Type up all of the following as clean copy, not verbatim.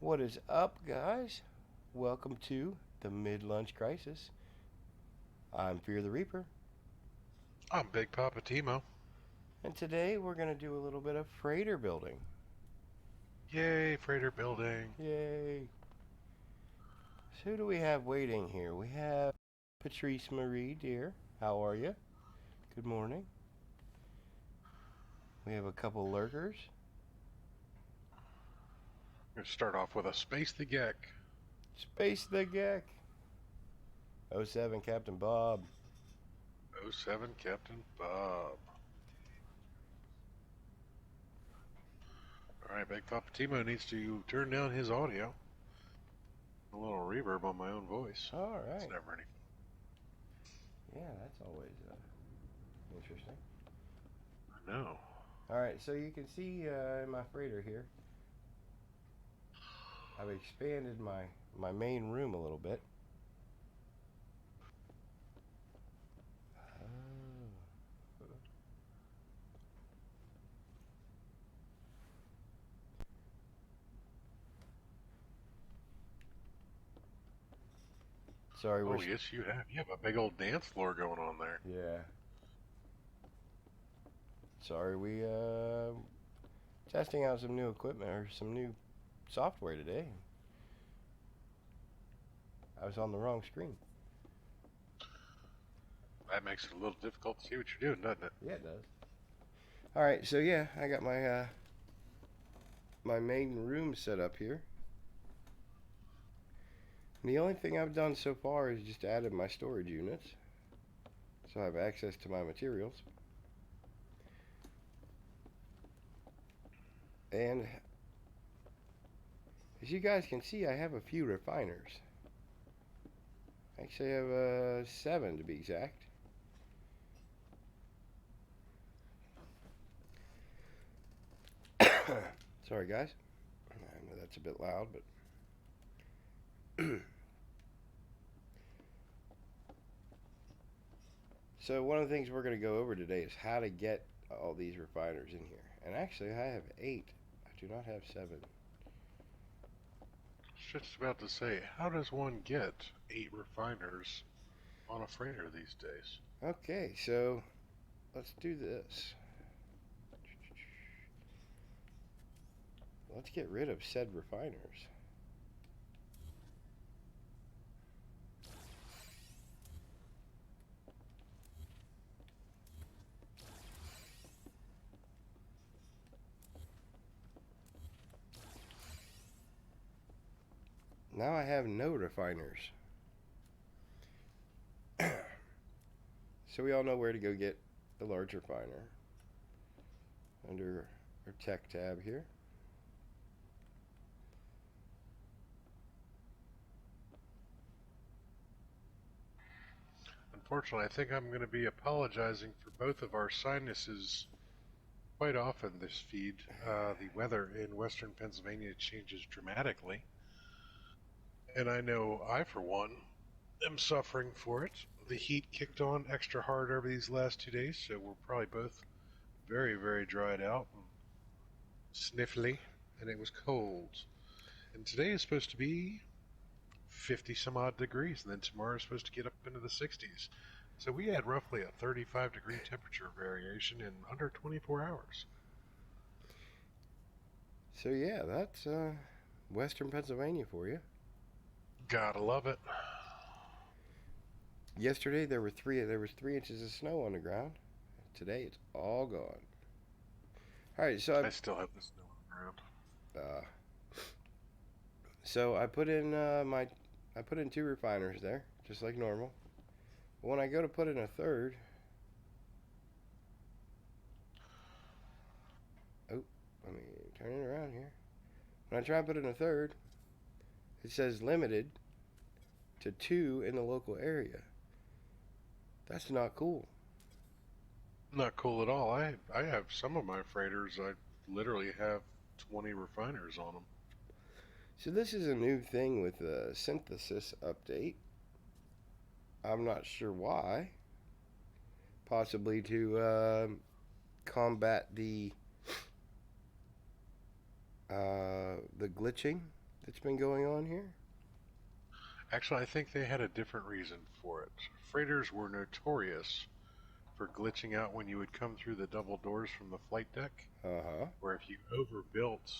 What is up, guys? Welcome to the Mid-Lunch Crisis. I'm Fear the Reaper, I'm Big Poppa T-Mo. and today we're going to do a little bit of freighter building. Yay, freighter building. Yay! So who do we have waiting here? We have Patrice Marie, dear. How are you? Good morning. We have a couple lurkers. We're gonna start off with a Space the Geck. Space the Geck. '07 Captain Bob. '07 Captain Bob. Alright, Big Poppa T-Mo needs to turn down his audio. A little reverb on my own voice. All It's right. never any Yeah, that's always interesting. fun. I know. All right, so you can see in my freighter here, I've expanded my main room a little bit. Oh. Sorry, Oh, yes, you have. You have a big old dance floor going on there. yeah. Sorry, we testing out some new equipment or some new software today. I was on the wrong screen. That makes it a little difficult to see what you're doing, doesn't it? Yeah, it does. All right, so yeah, I got my main room set up here. And the only thing I've done so far is just added my storage units, so I have access to my materials. And as you guys can see, I have a few refiners. Actually, I have 7 to be exact. Sorry, guys. I know that's a bit loud, but so one of the things we're going to go over today is how to get all these refiners in here. And actually, I have 8. I do not have 7. Just about to say, how does one get 8 refiners on a freighter these days? Okay, so let's do this. Let's get rid of said refiners. Now I have no refiners. So we all know where to go get the large refiner. Under our tech tab here. Unfortunately, I think I'm going to be apologizing for both of our sinuses quite often this feed. The weather in western Pennsylvania changes dramatically, and I know I, for one, am suffering for it. The heat kicked on extra hard over these last 2 days, so we're probably both very, very dried out and sniffly, and it was cold. And today is supposed to be 50 some odd degrees, and then tomorrow is supposed to get up into the 60s. So we had roughly a 35-degree temperature variation in under 24 hours. So yeah, that's Western Pennsylvania for you. Gotta love it. Yesterday there was 3 inches of snow on the ground. Today it's all gone. All right, I still have the snow on the ground. uh, I put in I put in 2 refiners there, just like normal. But when I go to put in a third, oh, let me turn it around here. When I try and put in a third, it says limited to 2 in the local area. That's not cool. Not cool at all. I have some of my freighters. I literally have 20 refiners on them. So this is a new thing with the synthesis update. I'm not sure why. Possibly to combat the glitching, that's been going on here? Actually, I think they had a different reason for it. Freighters were notorious for glitching out when you would come through the double doors from the flight deck, Uh-huh. where if you overbuilt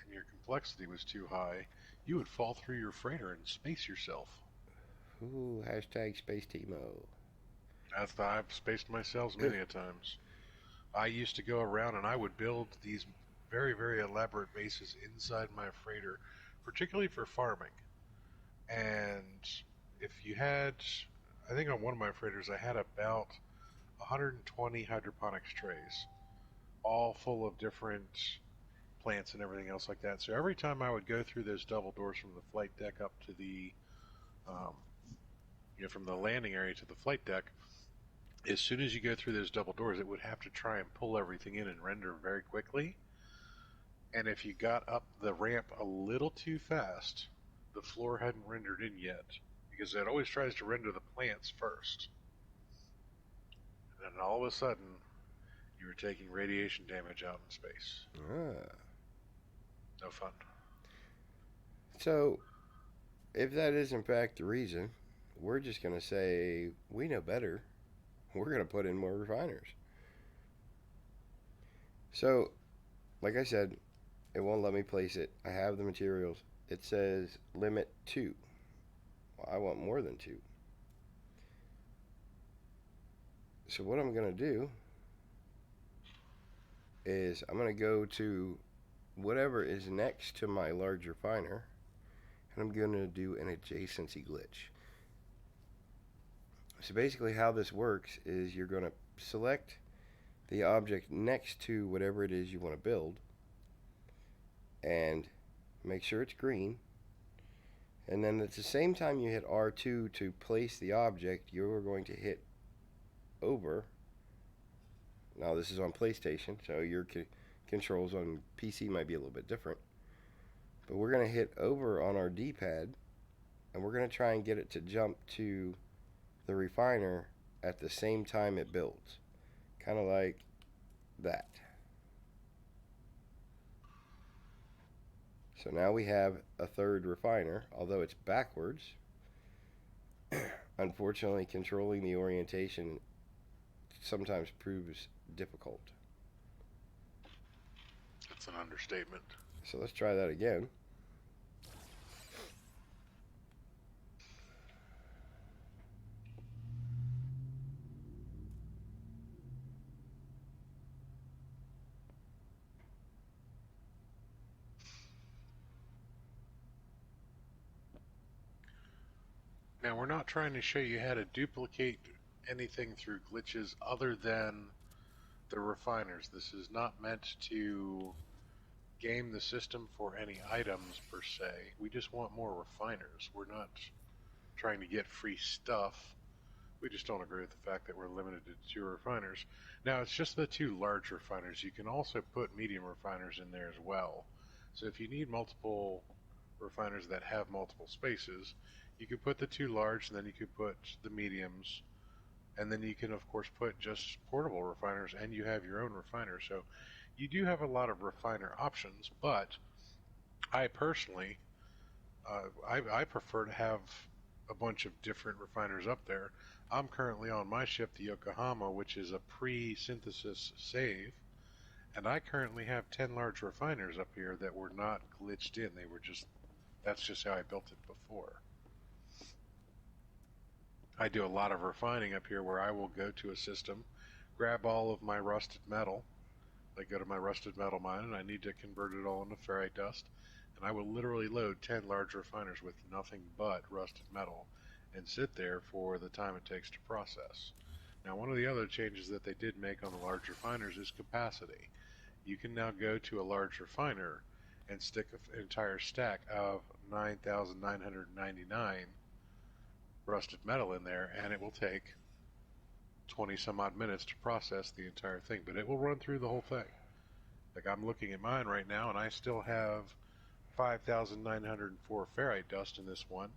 and your complexity was too high, you would fall through your freighter and space yourself. Ooh, hashtag Space T-Mo. I've spaced myself many a times. I used to go around and I would build these very, very elaborate bases inside my freighter, particularly for farming. And if you had, I think on one of my freighters, I had about 120 hydroponics trays, all full of different plants and everything else like that. So every time I would go through those double doors from the flight deck up to the, um, from the landing area to the flight deck, as soon as you go through those double doors, it would have to try and pull everything in and render very quickly. And if you got up the ramp a little too fast, the floor hadn't rendered in yet, because it always tries to render the plants first. And then all of a sudden, you were taking radiation damage out in space. Ah. No fun. So, if that is in fact the reason, we're just going to say we know better. We're going to put in more refiners. So, like I said, it won't let me place it. I have the materials. It says limit 2. Well, I want more than 2. So what I'm going to do is I'm going to go to whatever is next to my large refiner, and I'm going to do an adjacency glitch. So basically how this works is you're going to select the object next to whatever it is you want to build and make sure it's green, and then at the same time you hit R2 to place the object, you're going to hit over. Now this is on PlayStation, so your controls on PC might be a little bit different, but we're going to hit over on our D-pad and we're going to try and get it to jump to the refiner at the same time it builds, kind of like that. So now we have a third refiner, although it's backwards. Unfortunately, controlling the orientation sometimes proves difficult. That's an understatement. So let's try that again. Now, we're not trying to show you how to duplicate anything through glitches other than the refiners. This is not meant to game the system for any items per se. We just want more refiners. We're not trying to get free stuff. We just don't agree with the fact that we're limited to 2 refiners. Now, it's just the 2 large refiners. You can also put medium refiners in there as well. So if you need multiple refiners that have multiple spaces, you could put the 2 large, and then you could put the mediums, and then you can of course put just portable refiners, and you have your own refiner. So you do have a lot of refiner options, but I personally, I prefer to have a bunch of different refiners up there. I'm currently on my ship, the Yokohama, which is a pre-synthesis save, and I currently have 10 large refiners up here that were not glitched in. They were just, that's just how I built it before. I do a lot of refining up here where I will go to a system, grab all of my rusted metal. I go to my rusted metal mine and I need to convert it all into ferrite dust, and I will literally load 10 large refiners with nothing but rusted metal and sit there for the time it takes to process. Now, one of the other changes that they did make on the large refiners is capacity. You can now go to a large refiner and stick an entire stack of 9,999 rusted metal in there, and it will take 20 some odd minutes to process the entire thing, but it will run through the whole thing. Like, I'm looking at mine right now, and I still have 5,904 ferrite dust in this one,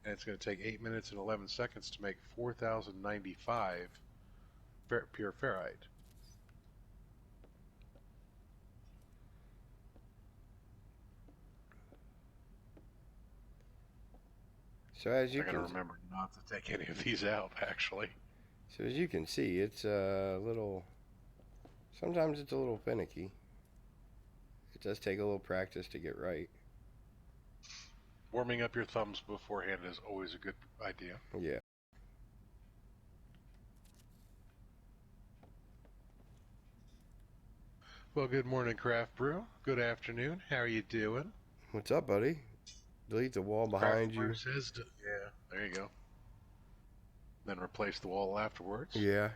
and it's going to take 8 minutes and 11 seconds to make 4,095 pure ferrite. So as you I gotta can remember not to take any of these out, actually. so as you can see, it's a little. Sometimes it's a little finicky. It does take a little practice to get right. Warming up your thumbs beforehand is always a good idea. Yeah. Well, good morning, Craft Brew. Good afternoon. How are you doing? What's up, buddy? Delete the wall Craft behind Brew you. says, yeah, there you go. Then replace the wall afterwards. Yeah.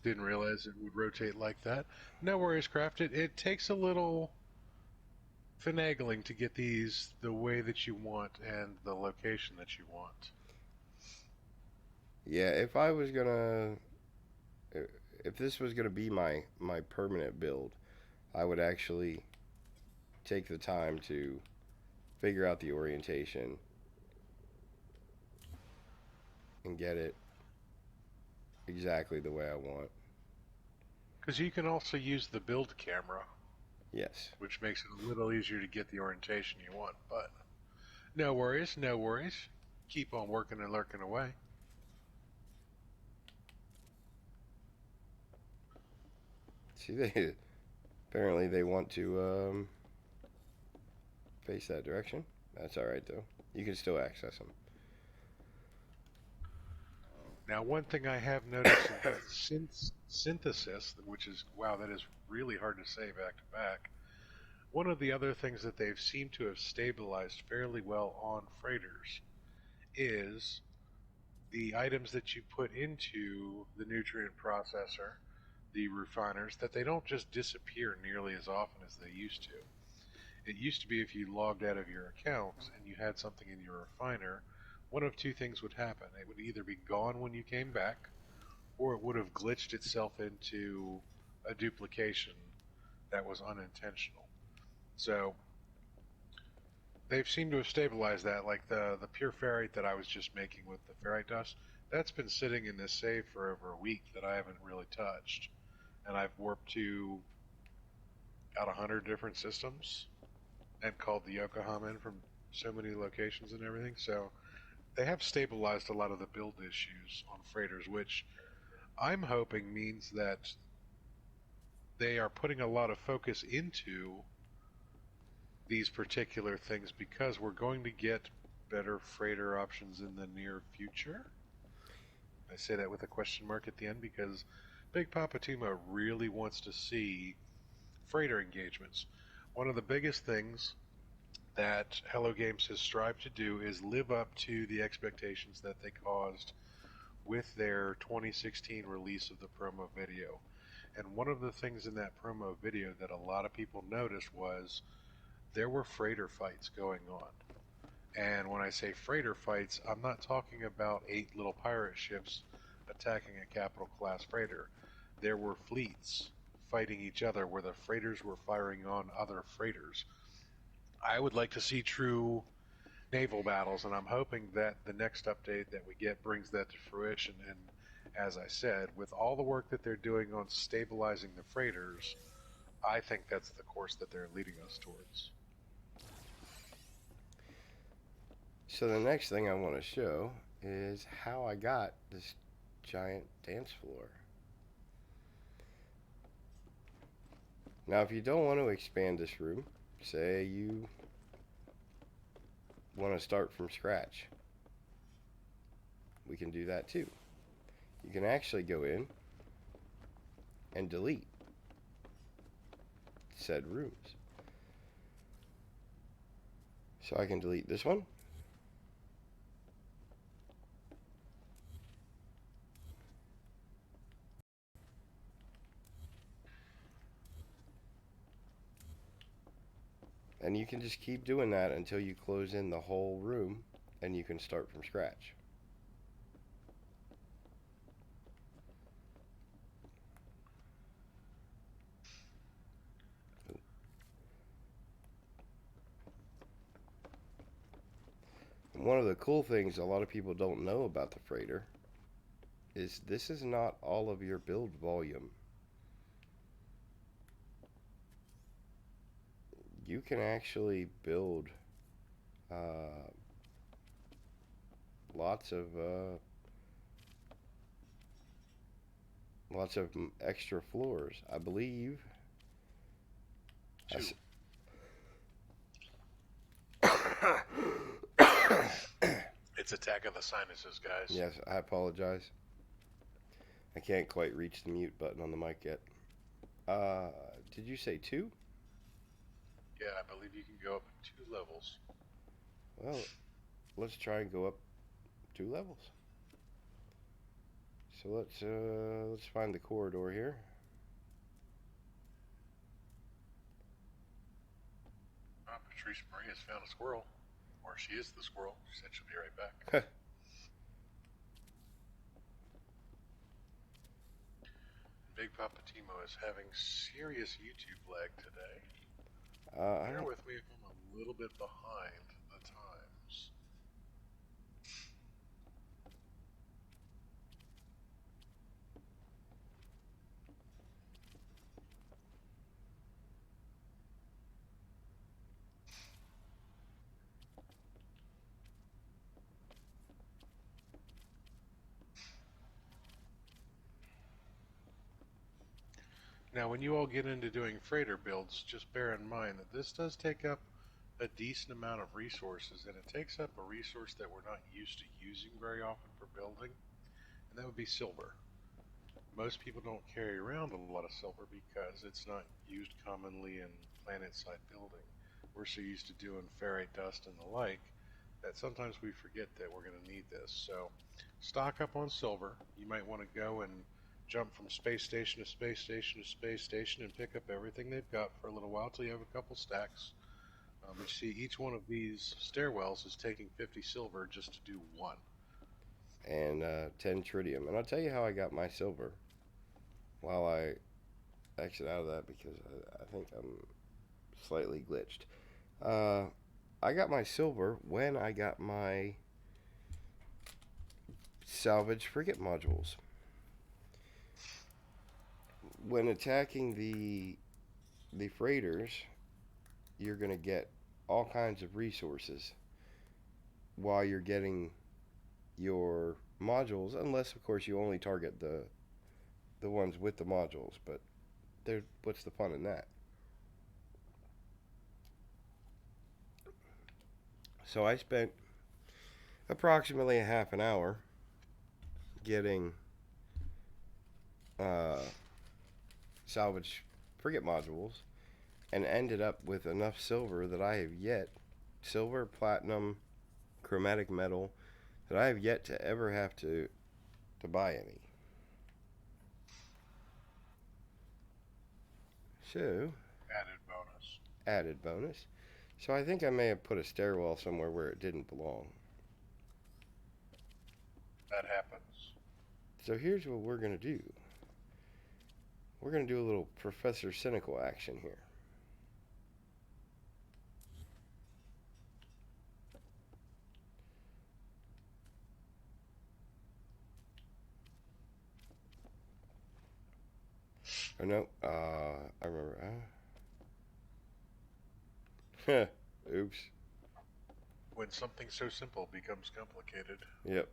Didn't realize it would rotate like that. No worries, Craft. It takes a little finagling to get these the way that you want and the location that you want. Yeah, if I was gonna if this was gonna be my permanent build, I would actually take the time to figure out the orientation and get it exactly the way I want. Because you can also use the build camera, Yes. which makes it a little easier to get the orientation you want. But no worries, no worries. Keep on working and lurking away. See, they apparently they want to face that direction. That's all right though. You can still access them. Now, one thing I have noticed since synthesis, which is, wow, that is really hard to say back to back. One of the other things that they've seemed to have stabilized fairly well on freighters is the items that you put into the nutrient processor, the refiners, that they don't just disappear nearly as often as they used to. It used to be if you logged out of your account and you had something in your refiner, one of two things would happen. It would either be gone when you came back, or it would have glitched itself into a duplication that was unintentional. So they've seemed to have stabilized that. Like the pure ferrite that I was just making with the ferrite dust, that's been sitting in this save for over a week that I haven't really touched, and I've warped to out 100 different systems and called the Yokohama in from so many locations and everything. So they have stabilized a lot of the build issues on freighters, which I'm hoping means that they are putting a lot of focus into these particular things because we're going to get better freighter options in the near future. I say that with a question mark at the end because Big Poppa T-Mo really wants to see freighter engagements. One of the biggest things that Hello Games has strived to do is live up to the expectations that they caused with their 2016 release of the promo video. And one of the things in that promo video that a lot of people noticed was there were freighter fights going on. And when I say freighter fights, I'm not talking about 8 little pirate ships attacking a capital class freighter. There were fleets fighting each other where the freighters were firing on other freighters. I would like to see true naval battles, and I'm hoping that the next update that we get brings that to fruition. And as I said, with all the work that they're doing on stabilizing the freighters, I think that's the course that they're leading us towards. So the next thing I want to show is how I got this giant dance floor. Now, if you don't want to expand this room, say you want to start from scratch, we can do that too. You can actually go in and delete said rooms. So I can delete this one. And you can just keep doing that until you close in the whole room and you can start from scratch. And one of the cool things a lot of people don't know about the freighter is this is not all of your build volume. You can actually build lots of extra floors. I believe. Two. It's Attack of the Sinuses, guys. Yes, I apologize. I can't quite reach the mute button on the mic yet. Did you say 2? Yeah, I believe you can go up 2 levels. Well, let's try and go up 2 levels. So let's find the corridor here. Patrice Marie has found a squirrel. Or she is the squirrel. She said she'll be right back. Big Poppa T-Mo is having serious YouTube lag today. Bear with me if I'm a little bit behind the times. Now, when you all get into doing freighter builds, just bear in mind that this does take up a decent amount of resources, and it takes up a resource that we're not used to using very often for building, and that would be silver. Most people don't carry around a lot of silver because it's not used commonly in planet-side building. We're so used to doing ferrite dust and the like that sometimes we forget that we're going to need this. So stock up on silver. You might want to go and jump from space station to space station to space station and pick up everything they've got for a little while till you have a couple stacks. You see each one of these stairwells is taking 50 silver just to do one. And 10 tritium. And I'll tell you how I got my silver while I exit out of that, because I think I'm slightly glitched. I got my silver when I got my salvage frigate modules. When attacking the freighters, you're going to get all kinds of resources while you're getting your modules, unless of course you only target the ones with the modules, but what's the fun in that? So I spent approximately a half an hour getting salvage frigate modules, and ended up with enough silver that I have yet, silver, platinum, chromatic metal, that I have yet to ever have to buy any. So, added bonus. So I think I may have put a stairwell somewhere where it didn't belong. That happens. So here's what we're going to do. We're going to do a little Professor Cynical action here. Oh no, I remember. Oops. When something so simple becomes complicated. Yep.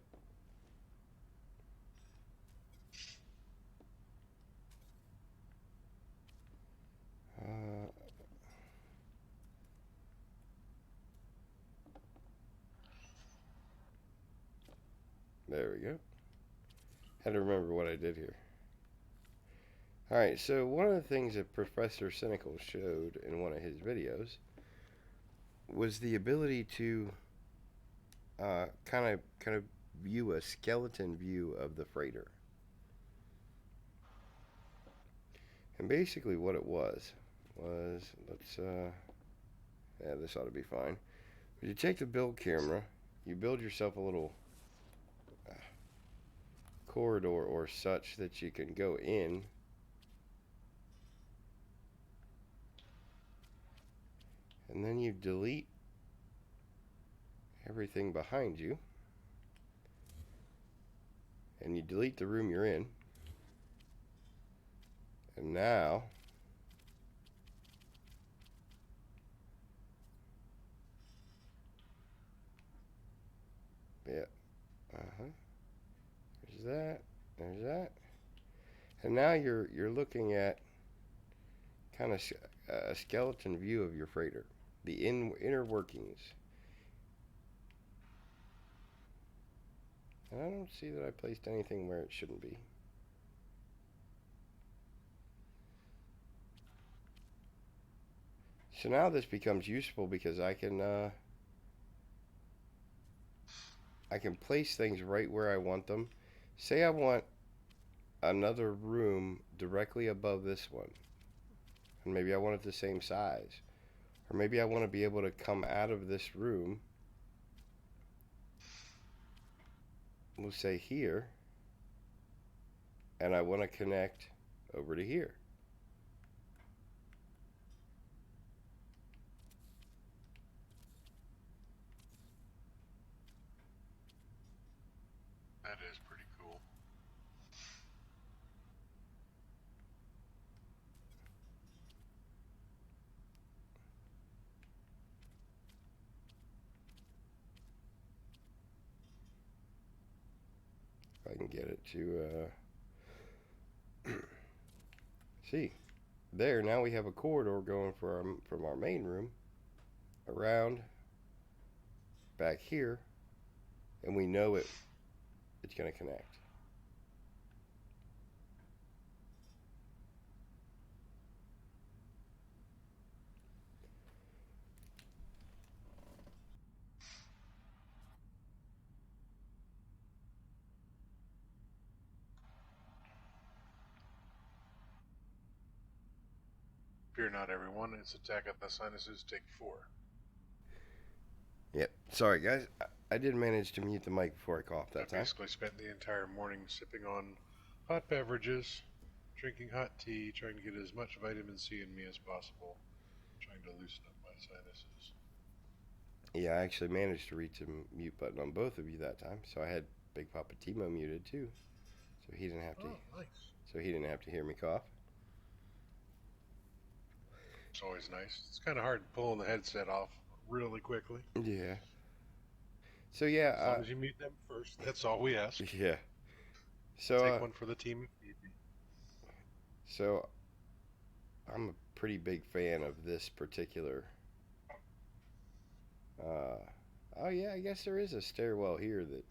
There we go. Had to remember what I did here. Alright, so one of the things that Professor Cynical showed in one of his videos was the ability to kind of view a skeleton view of the freighter. And basically what it was, yeah, this ought to be fine. You take the build camera, you build yourself a little corridor or such that you can go in, and then you delete everything behind you, and you delete the room you're in, and now yeah, Uh-huh. There's that. There's that. And now you're looking at kind of a skeleton view of your freighter, the inner workings. And I don't see that I placed anything where it shouldn't be. So now this becomes useful because I can place things right where I want them. Say I want another room directly above this one, and maybe I want it the same size, or maybe I want to be able to come out of this room, we'll say here, and I want to connect over to here. That is pretty cool. If I can get it to see. There, now we have a corridor going from our main room around back here, and we know it's going to connect. Fear not, everyone. It's Attack of the Sinuses, take 4. Yep. Sorry, guys. I did manage to mute the mic before I coughed that time. I basically spent the entire morning sipping on hot beverages, drinking hot tea, trying to get as much vitamin C in me as possible, trying to loosen up my sinuses. Yeah, I actually managed to reach the mute button on both of you that time, so I had Big Poppa T-Mo muted too, so he didn't have to. Oh, nice. So he didn't have to hear me cough. It's always nice. It's kind of hard pulling the headset off really quickly. Yeah. So yeah. As long as you mute them first, that's all we ask. Yeah. So take one for the team if need be. So I'm a pretty big fan of this particular. Oh yeah, I guess there is a stairwell here that.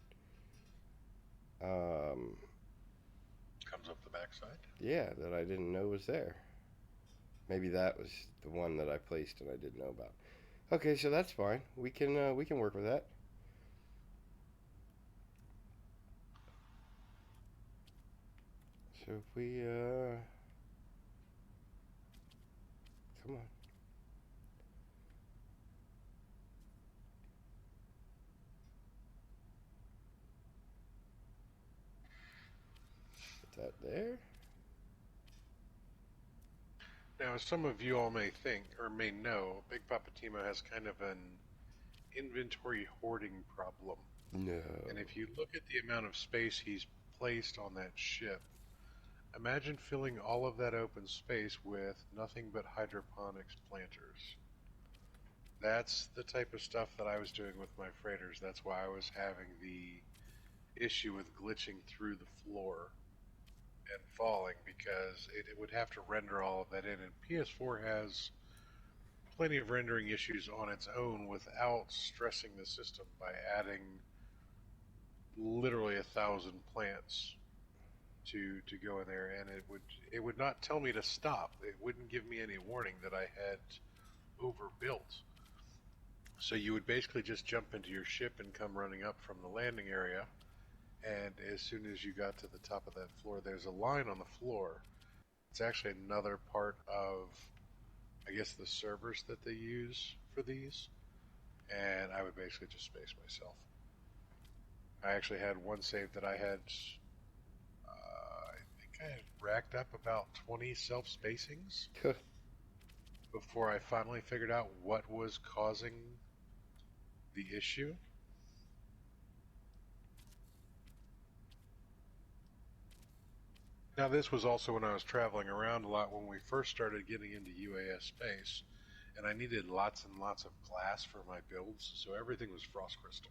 Comes up the backside. Yeah, that I didn't know was there. Maybe that was the one that I placed and I didn't know about. Okay, so that's fine. We can work with that. So if we come on. Put that there. Now, as some of you all may think or may know, Big Poppa T-Mo has kind of an inventory hoarding problem. No. And if you look at the amount of space he's placed on that ship, imagine filling all of that open space with nothing but hydroponics planters. That's the type of stuff that I was doing with my freighters. That's why I was having the issue with glitching through the floor and falling, because it would have to render all of that in. And PS4 has plenty of rendering issues on its own without stressing the system by adding literally 1,000 plants to go in there, and it would not tell me to stop. It wouldn't give me any warning that I had overbuilt. So you would basically just jump into your ship and come running up from the landing area, and as soon as you got to the top of that floor, there's a line on the floor. It's actually another part of, I guess, the servers that they use for these, and I would basically just space myself. I actually had one save that I had, I think I had racked up about 20 self-spacings before I finally figured out what was causing the issue. Now, this was also when I was traveling around a lot when we first started getting into UAS space, and I needed lots and lots of glass for my builds, so everything was frost crystal.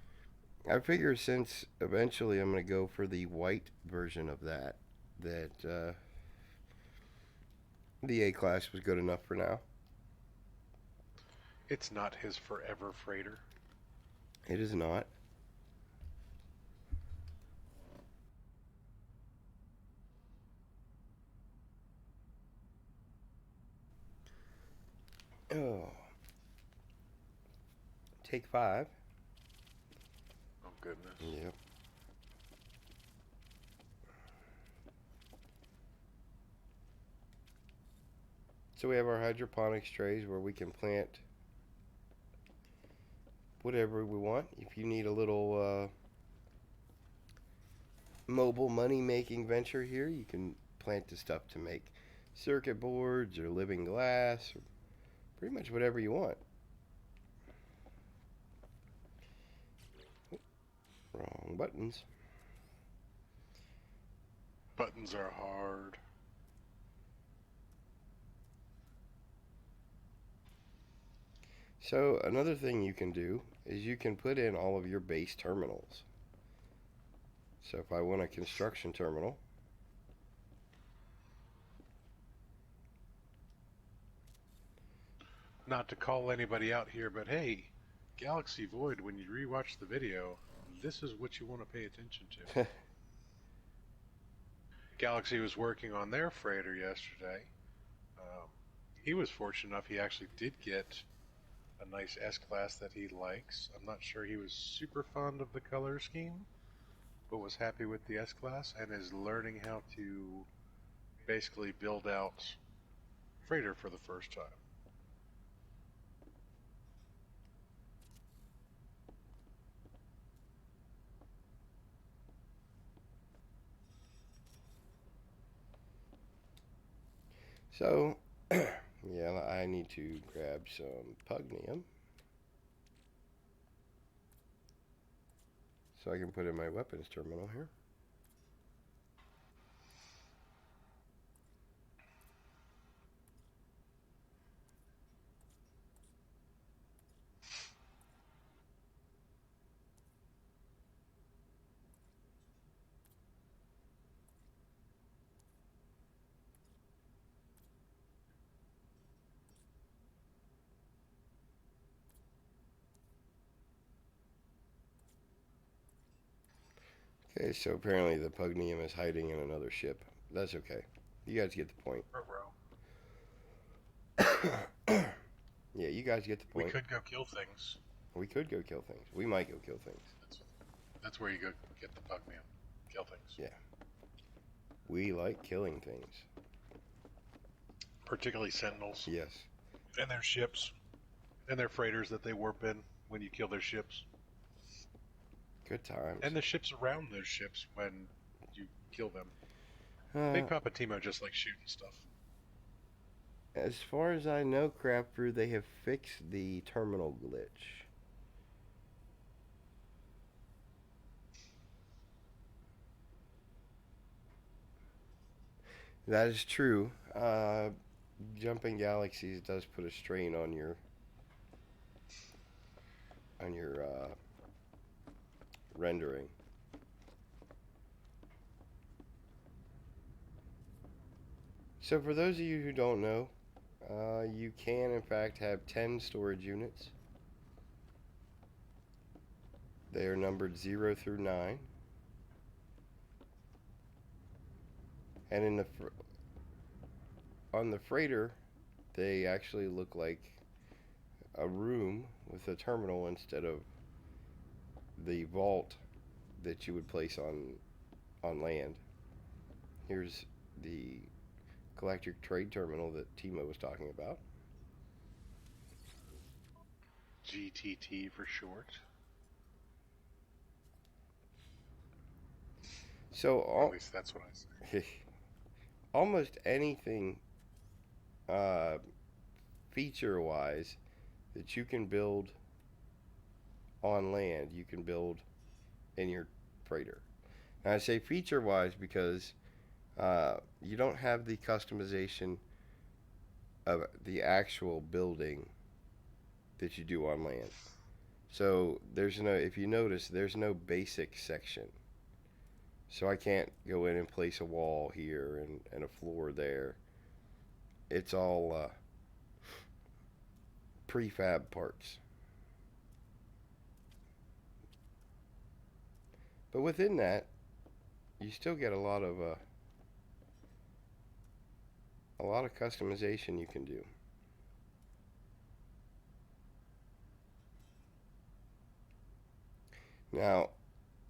I figure since eventually I'm going to go for the white version of that the A class was good enough for now. It's not his forever freighter. It is not. Oh, take five. Oh goodness. Yep. So we have our hydroponics trays where we can plant whatever we want. If you need a little mobile money making venture here, you can plant the stuff to make circuit boards or living glass or pretty much whatever you want. Wrong buttons. Buttons are hard. So another thing you can do is you can put in all of your base terminals. So if I want a construction terminal, Not to call anybody out here, but hey, Galaxy Void, when you rewatch the video, this is what you want to pay attention to. Galaxy was working on their freighter yesterday. Um, he was fortunate enough he actually did get a nice S-Class that he likes. I'm not sure he was super fond of the color scheme, but was happy with the S-Class and is learning how to basically build out freighter for the first time. so yeah, I need to grab some pugnium so I can put in my weapons terminal here. Okay, so apparently the pugnium is hiding in another ship. That's okay. You guys get the point. Yeah, you guys get the We point. could go kill things. We could go kill things. We might go kill things. That's where you go get the bug man. Kill things. Yeah. We like killing things. Particularly sentinels. Yes. And their ships. And their freighters that they warp in when you kill their ships. Good times. And the ships around those ships when you kill them. Big Uh, Poppa T-Mo just like shooting stuff. as far as I know, Craft Brew, they have fixed the terminal glitch. That is true. Jumping galaxies does put a strain on your rendering. So for those of you who don't know, you can in fact have 10 storage units. They are numbered 0 through 9. And on the freighter, they actually look like a room with a terminal instead of the vault that you would place on land. Here's the galactic trade terminal that T-Mo was talking about. GTT for short. So Or at least that's what I say. almost anything uh, feature-wise that you can build on land, you can build in your freighter. And I say feature-wise because you don't have the customization of the actual building that you do on land. So there's no, if you notice, there's no basic section. So I can't go in and place a wall here and a floor there. It's all prefab parts. But within that, you still get a lot of customization you can do. Now,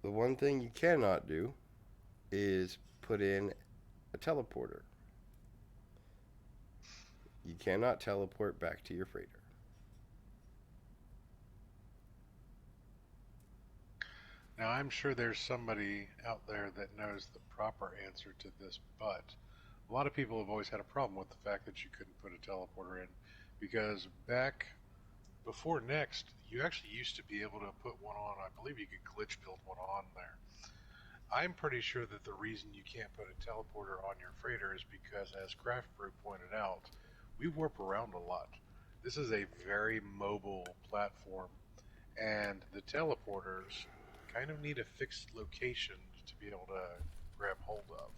the one thing you cannot do is put in a teleporter. You cannot teleport back to your freighter. Now, I'm sure there's somebody out there that knows the proper answer to this, but a lot of people have always had a problem with the fact that you couldn't put a teleporter in because back before Next, you actually used to be able to put one on. I believe you could glitch build one on there. I'm pretty sure that the reason you can't put a teleporter on your freighter is because, as Craft Brew pointed out, we warp around a lot. This is a very mobile platform, and the teleporters kind of need a fixed location to be able to grab hold of.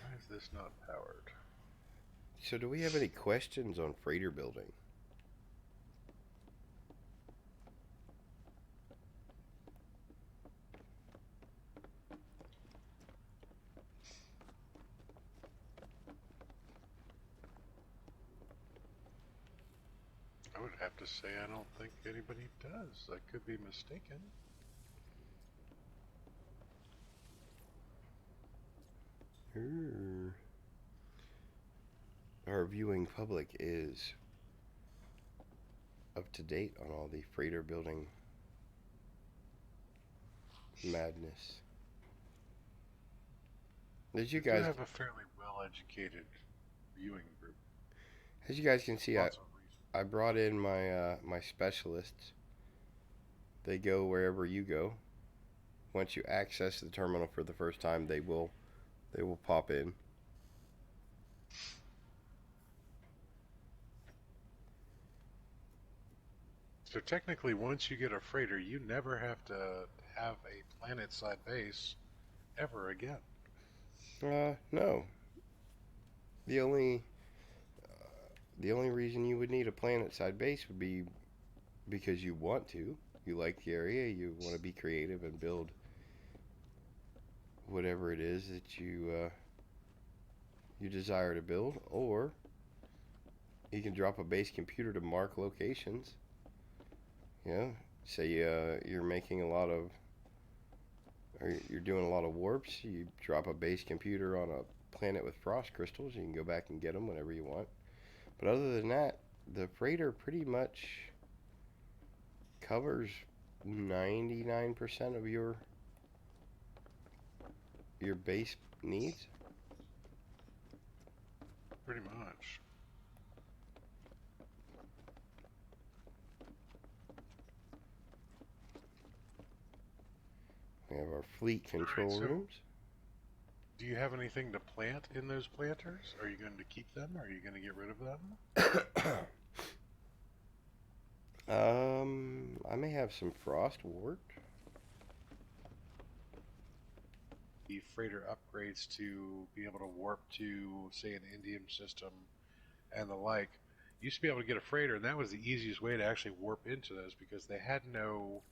Why is this not powered? So, do we have any questions on freighter building? I would have to say I don't think anybody does. I could be mistaken. Our viewing public is up to date on all the freighter building madness. As you We do guys, have a fairly well-educated viewing group. as you guys can see, Lots of reasons. I brought in my specialists. They go wherever you go. Once you access the terminal for the first time, they will pop in. So technically, once you get a freighter, you never have to have a planet-side base ever again. No. The only the only reason you would need a planet side base would be because you want to. You like the area. You want to be creative and build whatever it is that you desire to build, or you can drop a base computer to mark locations. You know, say you're making a lot of, or you're doing a lot of warps. You drop a base computer on a planet with frost crystals. You can go back and get them whenever you want. But other than that, the freighter pretty much covers 99% of your base needs. Pretty much. We have our fleet All right, control so rooms. do you have anything to plant in those planters? Are you going to keep them? Are you going to get rid of them? I may have some frost wart. The freighter upgrades to be able to warp to, say, an Indium system and the like. You used to be able to get a freighter, and that was the easiest way to actually warp into those because they had no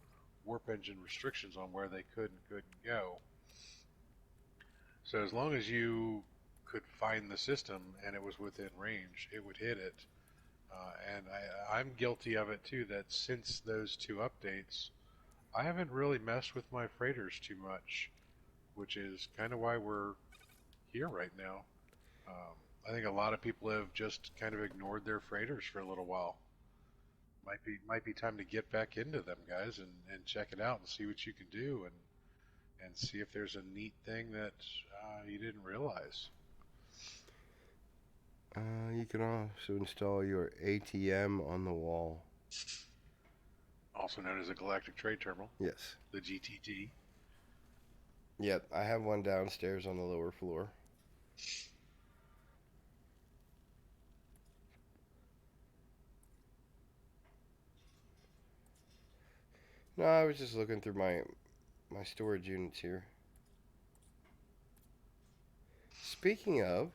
warp engine restrictions on where they could and couldn't go. So as long as you could find the system and it was within range, it would hit it. I'm guilty of it too. That since those two updates, I haven't really messed with my freighters too much, which is kind of why we're here right now. Um, I think a lot of people have just kind of ignored their freighters for a little while. Might be time to get back into them, guys, and check it out and see what you can do and see if there's a neat thing that you didn't realize. You can also install your ATM on the wall. Also known as a Galactic Trade Terminal, Yes. the GTT. Yep, I have one downstairs on the lower floor. No, I was just looking through my storage units here. Speaking of,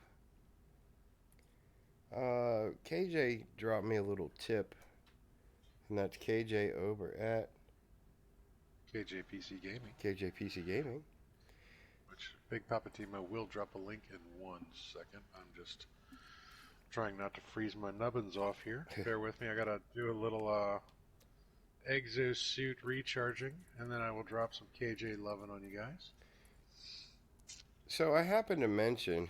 KJ dropped me a little tip, and that's KJ over at KJPC Gaming, KJPC Gaming. which Big Poppa T-Mo will drop a link in 1 second. I'm just trying not to freeze my nubbins off here. Bear with me. I gotta do a little exosuit recharging, and then I will drop some KJ loving on you guys. So I happened to mention,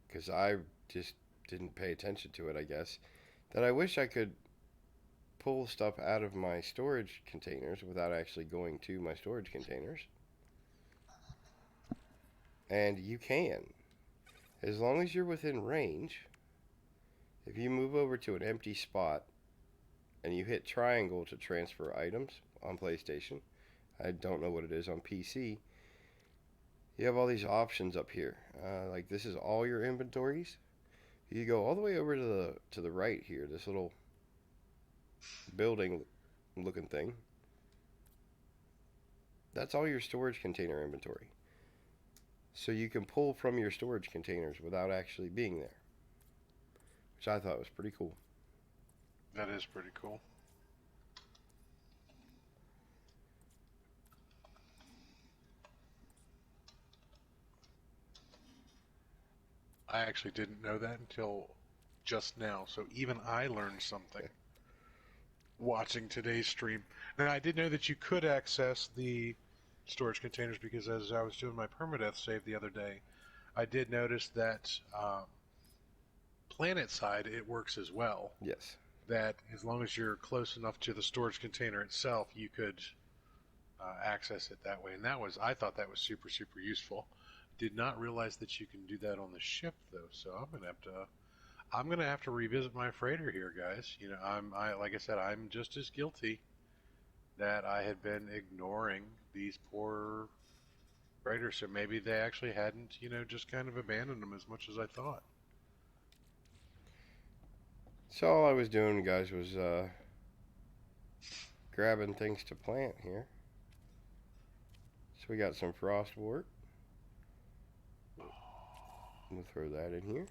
because I just didn't pay attention to it, I guess, that I wish I could pull stuff out of my storage containers without actually going to my storage containers. And you can. As long as you're within range, if you move over to an empty spot and you hit triangle to transfer items on PlayStation, I don't know what it is on PC, you have all these options up here. Like this is all your inventories. You go all the way over to the right here, this little building looking thing. That's all your storage container inventory. So you can pull from your storage containers without actually being there, which I thought was pretty cool. That is pretty cool. I actually didn't know that until just now, so even I learned something watching today's stream. Now, I did know that you could access the storage containers because as I was doing my permadeath save the other day, I did notice that planet side it works as well. Yes. That as long as you're close enough to the storage container itself, you could access it that way. And I thought that was super, super useful. Did not realize that you can do that on the ship though. So I'm gonna have to revisit my freighter here, guys. You know, like I said, I'm just as guilty that I had been ignoring these poor freighters. So maybe they actually hadn't, just kind of abandoned them as much as I thought. So all I was doing, guys, was grabbing things to plant here. So we got some frost wort. We'll throw that in here.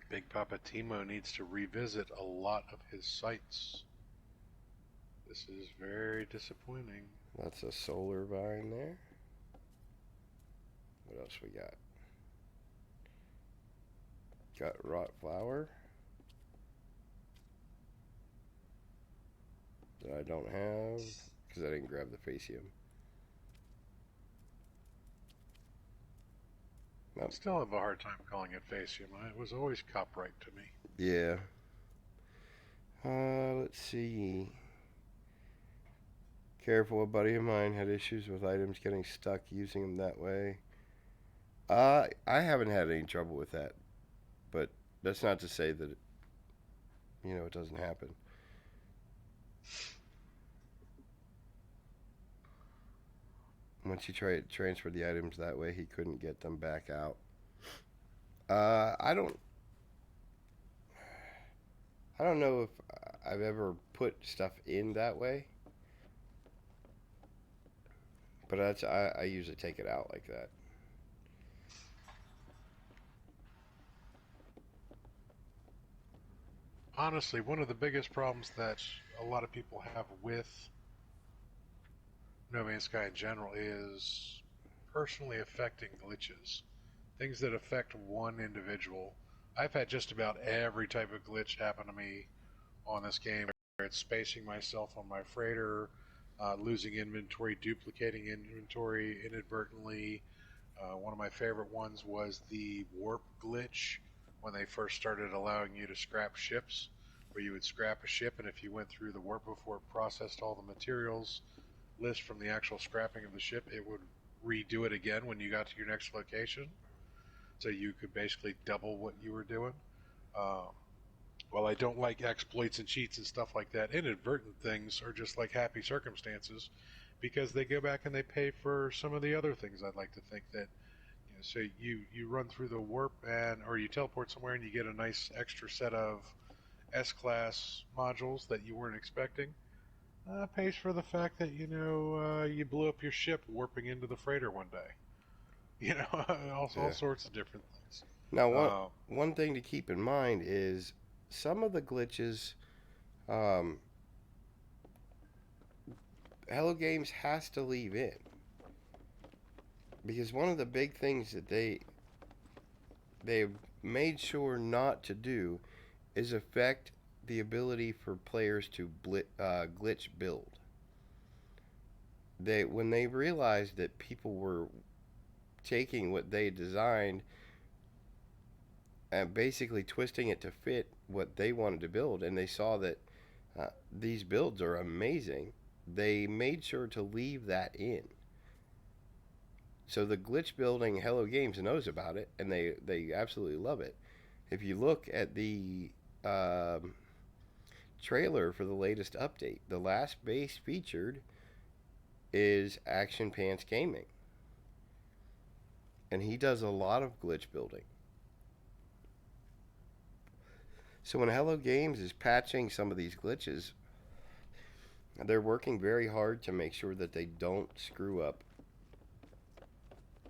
Big Poppa T-Mo needs to revisit a lot of his sites. This is very disappointing. That's a solar vine there. What else we got? Got rot flower that I don't have because I didn't grab the facium. I still have a hard time calling it facium. It was always copyright to me. Yeah. Let's see. Careful, a buddy of mine had issues with items getting stuck using them that way. I haven't had any trouble with that, but that's not to say that it doesn't happen. Once he tried to transfer the items that way, he couldn't get them back out. I don't know if I've ever put stuff in that way, but I usually take it out like that. Honestly, one of the biggest problems that a lot of people have with No Man's Sky in general is personally affecting glitches. Things that affect one individual. I've had just about every type of glitch happen to me on this game. Whether it's spacing myself on my freighter, losing inventory, duplicating inventory inadvertently. One of my favorite ones was the warp glitch when they first started allowing you to scrap ships, where you would scrap a ship, and if you went through the warp before it processed all the materials list from the actual scrapping of the ship, it would redo it again when you got to your next location. So you could basically double what you were doing. While I don't like exploits and cheats and stuff like that, inadvertent things are just like happy circumstances because they go back and they pay for some of the other things. I'd like to think that, so you run through the warp and or you teleport somewhere and you get a nice extra set of S-class modules that you weren't expecting. Pays for the fact that you blew up your ship warping into the freighter one day. All Yeah. sorts of different things. Now, Uh, one thing to keep in mind is some of the glitches. Um, Hello Games has to leave in because one of the big things that they've made sure not to do is affect the ability for players to glitch build. When they realized that people were taking what they designed and basically twisting it to fit what they wanted to build, and they saw that these builds are amazing, they made sure to leave that in. So the glitch building Hello Games knows about it, and they absolutely love it. If you look at the um, trailer for the latest update, the last base featured is Action Pants Gaming, and he does a lot of glitch building. So when Hello Games is patching some of these glitches, they're working very hard to make sure that they don't screw up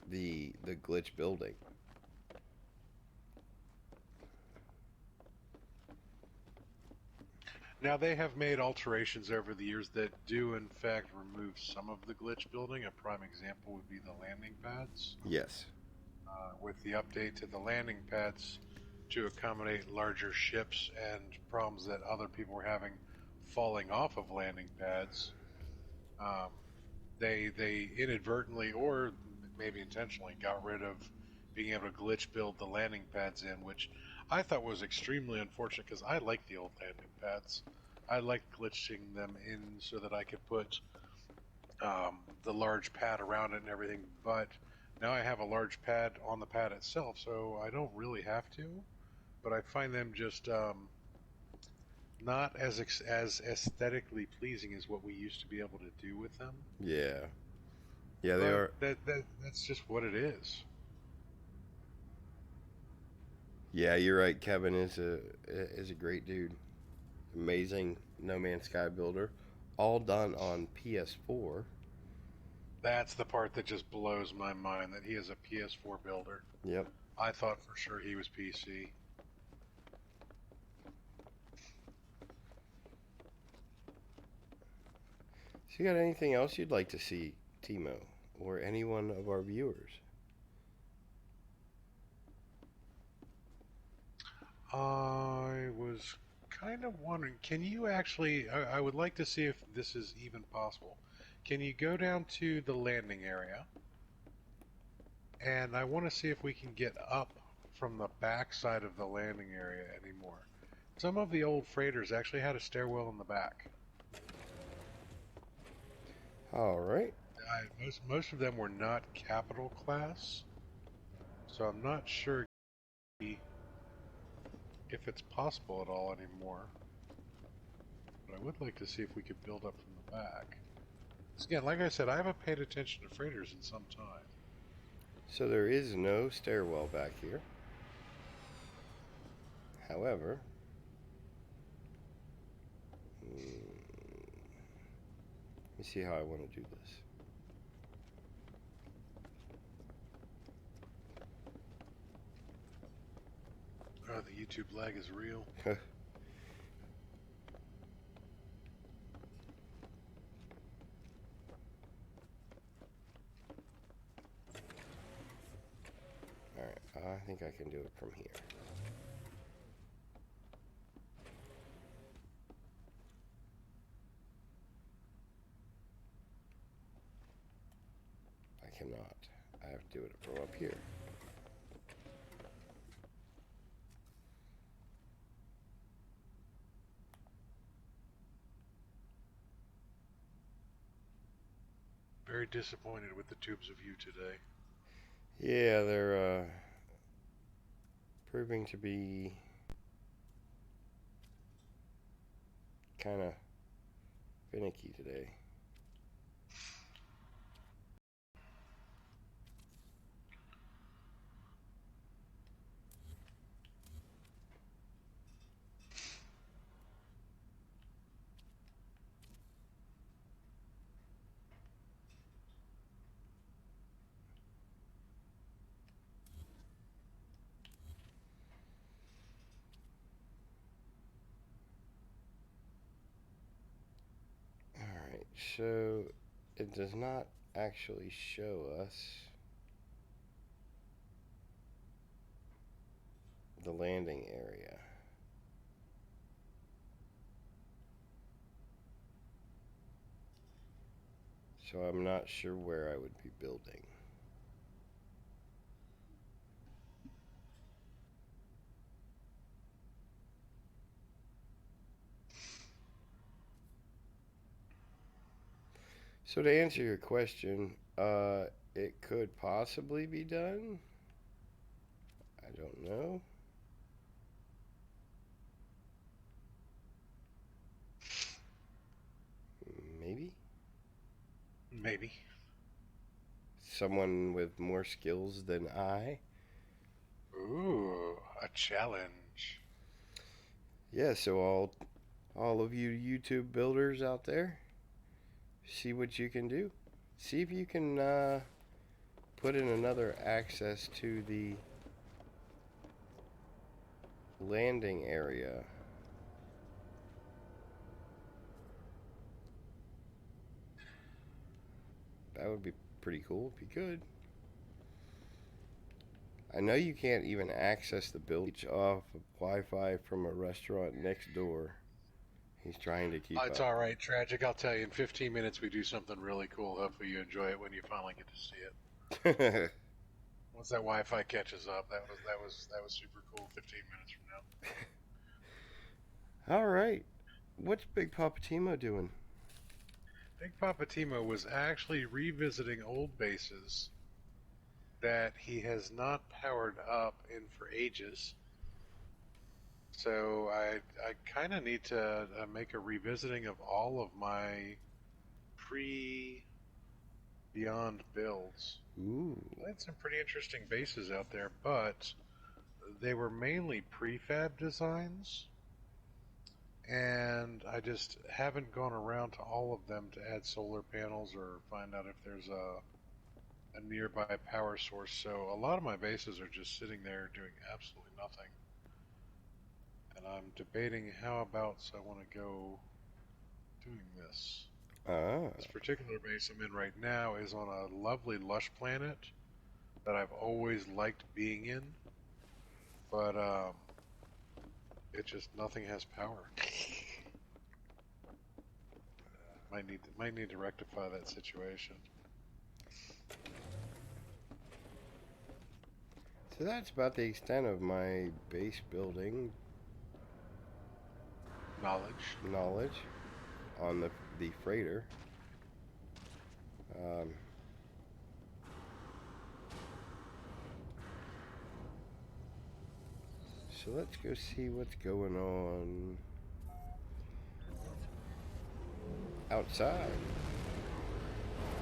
the glitch building. Now they have made alterations over the years that do in fact remove some of the glitch building. A prime example would be the landing pads. Yes. With the update to the landing pads to accommodate larger ships and problems that other people were having falling off of landing pads, um, they inadvertently or maybe intentionally got rid of being able to glitch build the landing pads in, which I thought was extremely unfortunate because I like the old landing pads. I liked glitching them in so that I could put the large pad around it and everything, but now I have a large pad on the pad itself, so I don't really have to. But I find them just not as aesthetically pleasing as what we used to be able to do with them. Yeah. Yeah, they But are. that's just what it is. Yeah, you're right. Kevin is a great dude. Amazing No Man's Sky builder. All done on PS4. That's the part that just blows my mind that he is a PS4 builder. Yep. I thought for sure he was PC. So you got anything else you'd like to see, T-Mo, or any one of our viewers? I was kind of wondering, can you actually, I would like to see if this is even possible. Can you go down to the landing area? And I want to see if we can get up from the back side of the landing area anymore. Some of the old freighters actually had a stairwell in the back. All right. Most of them were not capital class, so I'm not sure if it's possible at all anymore. But I would like to see if we could build up from the back. Again, like I said, I haven't paid attention to freighters in some time. So there is no stairwell back here. However, let me see how I want to do this. Oh, the YouTube lag is real. Alright, I think I can do it from here. I cannot. I have to do it from up here. Very disappointed with the tubes of view today. Yeah, they're proving to be kind of finicky today. Alright, so it does not actually show us the landing area. So I'm not sure where I would be building. So to answer your question, it could possibly be done. I don't know. Maybe. Maybe. Someone with more skills than I. Ooh, a challenge. Yeah, so all of you YouTube builders out there, see what you can do. See if you can put in another access to the landing area. That would be pretty cool if you could. I know you can't even access the building off of Wi-Fi from a restaurant next door. He's trying to keep It's up. all right, Tragic. I'll tell you, in 15 minutes we do something really cool. Hopefully you enjoy it when you finally get to see it. Once that Wi-Fi catches up, that was super cool. 15 minutes from now. All right. What's Big Poppa T-Mo doing? Big Poppa T-Mo was actually revisiting old bases that he has not powered up in for ages. So I kind of need to make a revisiting of all of my pre Beyond builds. Ooh. I had some pretty interesting bases out there, but they were mainly prefab designs, and I just haven't gone around to all of them to add solar panels or find out if there's a nearby power source. So a lot of my bases are just sitting there doing absolutely nothing. And I'm debating how about I want to go doing this. Ah. This particular base I'm in right now is on a lovely lush planet that I've always liked being in, but it just nothing has power. Might need to rectify that situation. So that's about the extent of my base building knowledge on the freighter. So let's go see what's going on outside.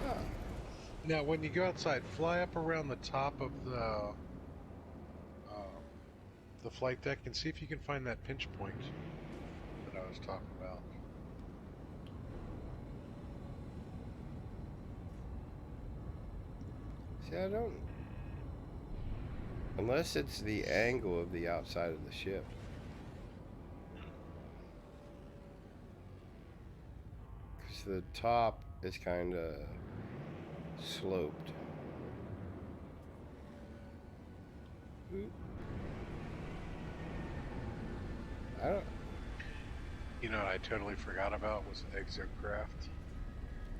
Ah. Now, when you go outside, fly up around the top of the flight deck and see if you can find that pinch point that I was talking about. See, I don't. Unless it's the angle of the outside of the ship. Because the top is kind of sloped. I don't. You know what I totally forgot about was exocraft.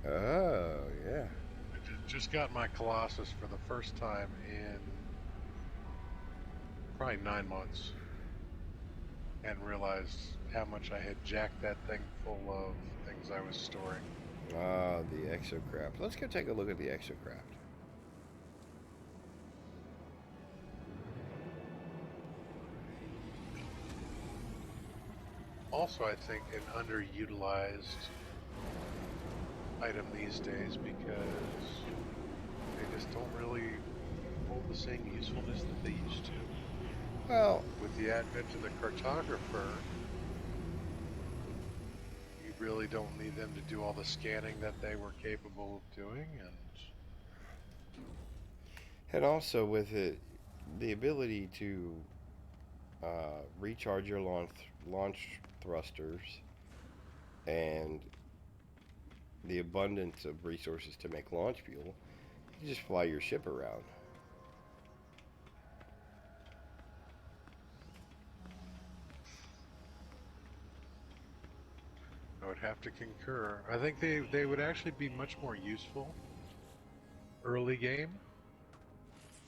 Oh, yeah. I just got my Colossus for the first time in probably 9 months and realized how much I had jacked that thing full of things I was storing. Ah, the exocraft. Let's go take a look at the exocraft. also, I think, an underutilized item these days because they just don't really hold the same usefulness that they used to. Well, With the advent of the cartographer, you really don't need them to do all the scanning that they were capable of doing, and also with it, the ability to recharge your launch thrusters and the abundance of resources to make launch fuel, you just fly your ship around. I would have to concur. I think they would actually be much more useful early game,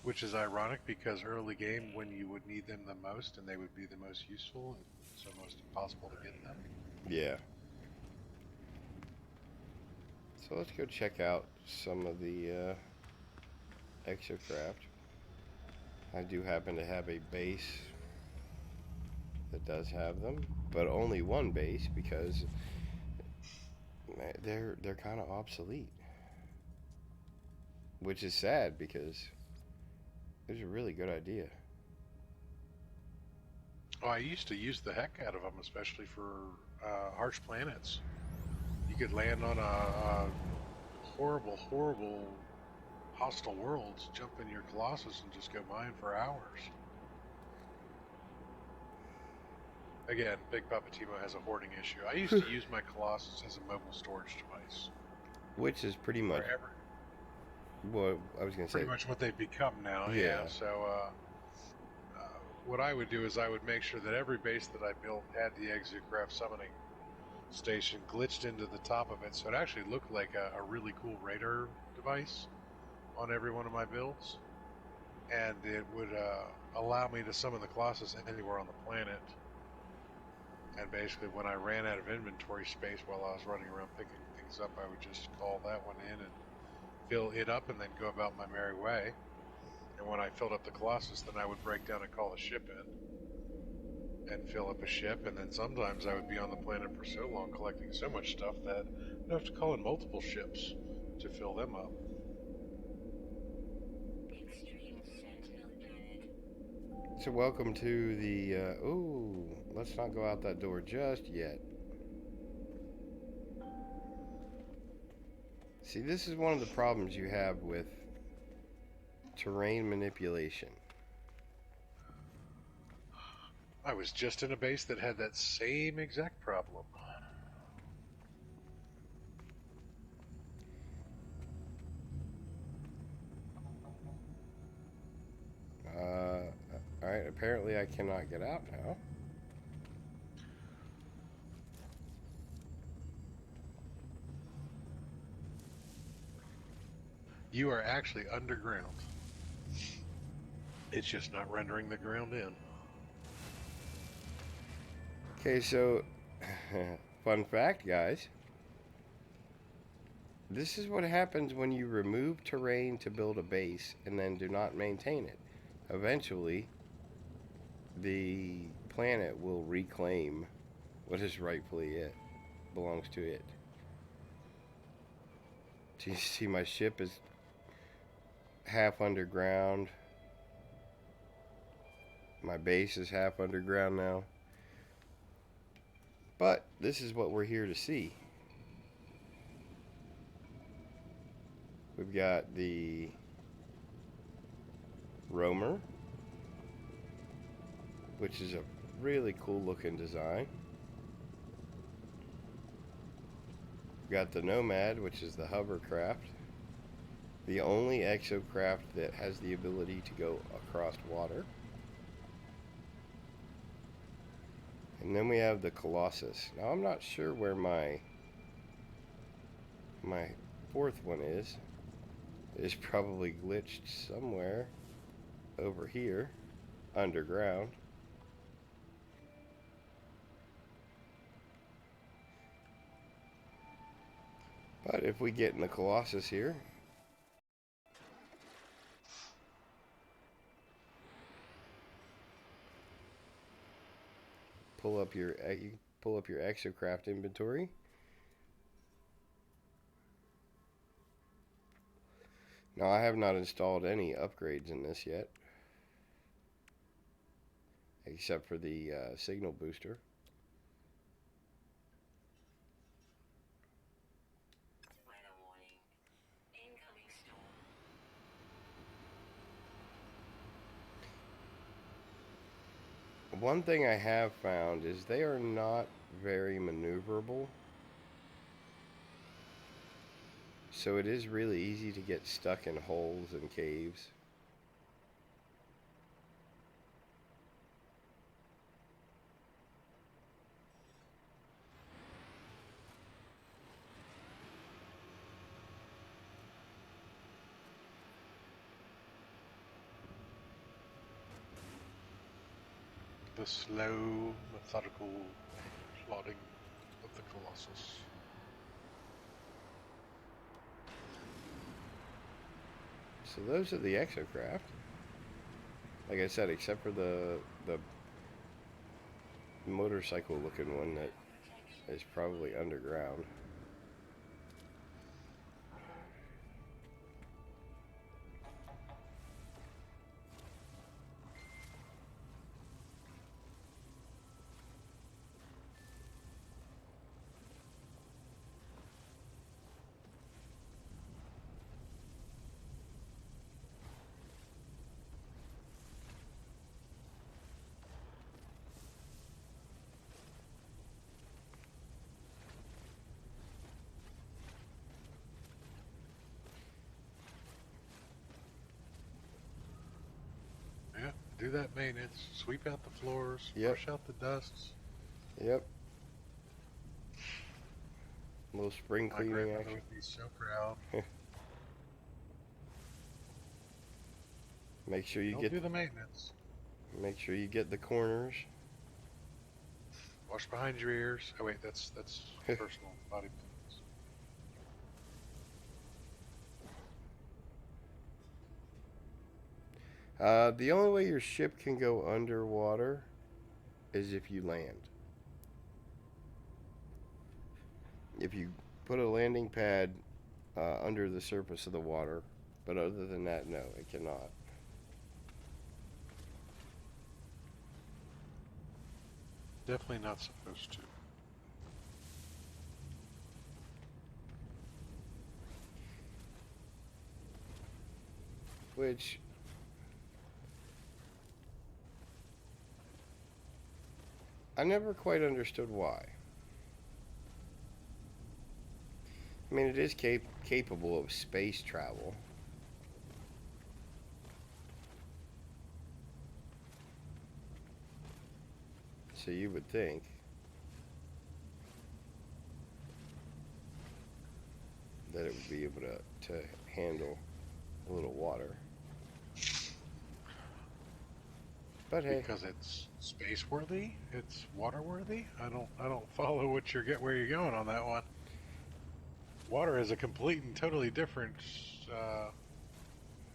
which is ironic because early game, when you would need them the most and they would be the most useful, it's almost impossible to get them. Yeah. So let's go check out some of the exocraft. I do happen to have a base that does have them, but only one base because they're kind of obsolete, which is sad because it was a really good idea. Oh, I used to use the heck out of them, especially for harsh planets. You could land on a horrible, horrible hostile worlds, jump in your Colossus, and just go mine for hours. Again, Big Poppa T-Mo has a hoarding issue. I used to use my Colossus as a mobile storage device. Which is pretty much Wherever, what I was gonna say. pretty much what they've become now. Yeah. Yeah. So, what I would do is I would make sure that every base that I built had the exocraft summoning station glitched into the top of it, so it actually looked like a really cool radar device on every one of my builds, and it would allow me to summon the Colossus anywhere on the planet. And basically, when I ran out of inventory space while I was running around picking things up, I would just call that one in and fill it up and then go about my merry way. And when I filled up the Colossus, then I would break down and call a ship in and fill up a ship. And then sometimes I would be on the planet for so long collecting so much stuff that I'd have to call in multiple ships to fill them up. So welcome to the. Ooh, let's not go out that door just yet. See, this is one of the problems you have with terrain manipulation. I was just in a base that had that same exact problem. Alright, apparently I cannot get out now. You are actually underground. It's just not rendering the ground in. Okay, so fun fact, guys. This is what happens when you remove terrain to build a base and then do not maintain it. Eventually, the planet will reclaim what is rightfully it, belongs to it. Do you see my ship is half underground? My base is half underground now. But this is what we're here to see. We've got the roamer, which is a really cool looking design. We've got the nomad, which is the hovercraft, the only exocraft that has the ability to go across water. And then we have the Colossus. Now I'm not sure where my fourth one is. It's probably glitched somewhere over here, underground. But if we get in the Colossus here, pull up your pull up your exocraft inventory. Now, I have not installed any upgrades in this yet, except for the signal booster. One thing I have found is they are not very maneuverable. So it is really easy to get stuck in holes and caves. The slow, methodical plodding of the Colossus. So those are the exocraft. Like I said, except for the motorcycle looking one that is probably underground. Yeah, do that maintenance. Sweep out the floors. Yep. Brush out the dusts. Yep. A little spring My cleaning grandmother action. would be so proud. Make sure you Don't get do the maintenance. make sure you get the corners. Wash behind your ears. Oh wait, that's personal body maintenance. The only way your ship can go underwater is if you land. If you put a landing pad under the surface of the water, but other than that, no, it cannot. Definitely not supposed to. Which I never quite understood why. I mean, it is capable of space travel. So you would think that it would be able to handle a little water. But hey, Because it's space worthy, it's water worthy. I don't follow where you're going on that one. Water is a complete and totally different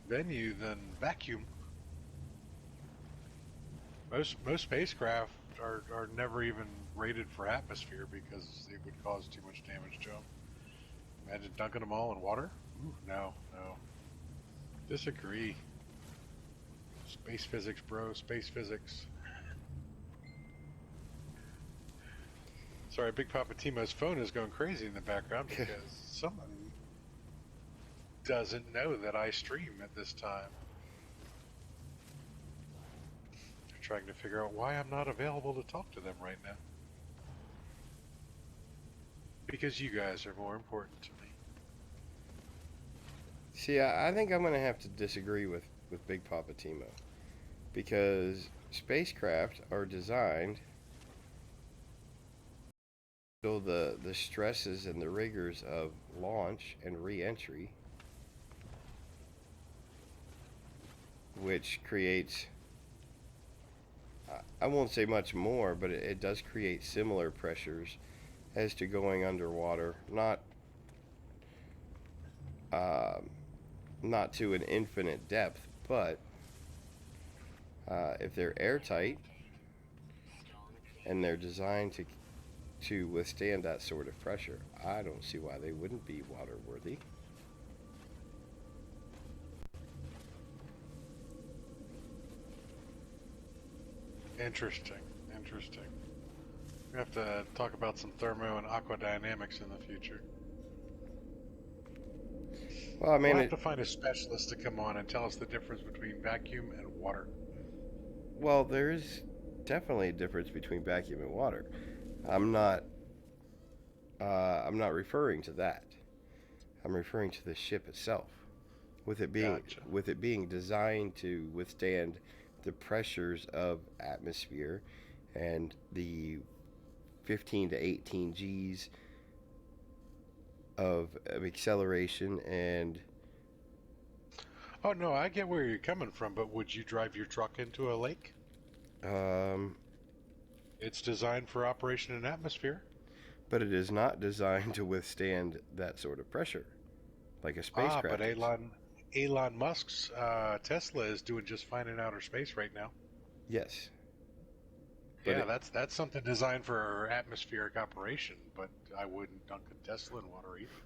venue than vacuum. Most spacecraft are never even rated for atmosphere because it would cause too much damage to them. Imagine dunking them all in water. Ooh, no. Disagree. Space physics, bro. Space physics. Sorry, Big Poppa T-Mo's phone is going crazy in the background because somebody doesn't know that I stream at this time. They're trying to figure out why I'm not available to talk to them right now. Because you guys are more important to me. see, I think I'm going to have to disagree with Big Poppa T-Mo. Because spacecraft are designed so the stresses and the rigors of launch and re-entry, which creates, I won't say much more, but it does create similar pressures as to going underwater. Not to an infinite depth, but if they're airtight and they're designed to withstand that sort of pressure. I don't see why they wouldn't be water worthy. Interesting. Interesting. We have to talk about some thermo and aquadynamics in the future. Well, I We'll mean, have to find a specialist to come on and tell us the difference between vacuum and water. well, there is definitely a difference between vacuum and water. I'm not. I'm not referring to that. I'm referring to the ship itself, Gotcha. with it being designed to withstand the pressures of atmosphere and the 15 to 18 G's of acceleration and Oh no, I get where you're coming from, but would you drive your truck into a lake? um, It's designed for operation in atmosphere. but it is not designed to withstand that sort of pressure like a But spacecraft is. Elon Musk's Tesla is doing just fine in outer space right now. Yes, but Yeah, that's something designed for atmospheric operation, but I wouldn't dunk a Tesla in water either.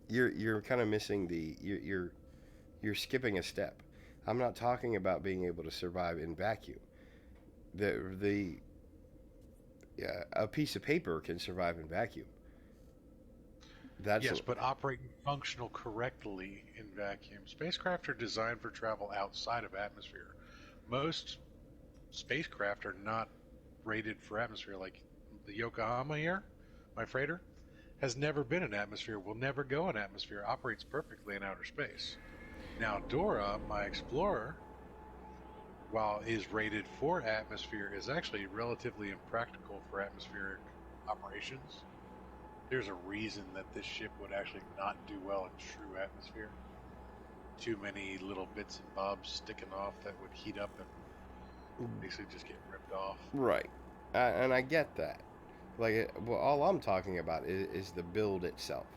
you're kind of missing you're skipping a step. I'm not talking about being able to survive in vacuum. The A piece of paper can survive in vacuum. That's Yes, but operating functional correctly in vacuum. Spacecraft are designed for travel outside of atmosphere. Most spacecraft are not rated for atmosphere, like the Yokohama here, my freighter, has never been in atmosphere, will never go in atmosphere, operates perfectly in outer space. Now, Dora, my Explorer, while is rated for atmosphere, is actually relatively impractical for atmospheric operations. There's a reason that this ship would actually not do well in true atmosphere. Too many little bits and bobs sticking off that would heat up and basically just get ripped off. right, and I get that. Well, all I'm talking about is the build itself.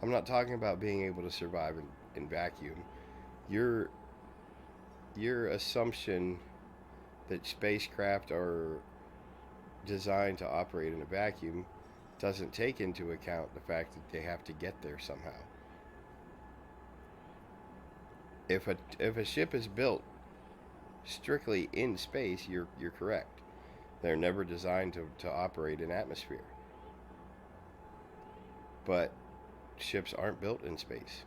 I'm not talking about being able to survive in vacuum. Your your assumption that spacecraft are designed to operate in a vacuum doesn't take into account the fact that they have to get there somehow. If a ship is built strictly in space, you're correct. They're never designed to operate in atmosphere. But ships aren't built in space.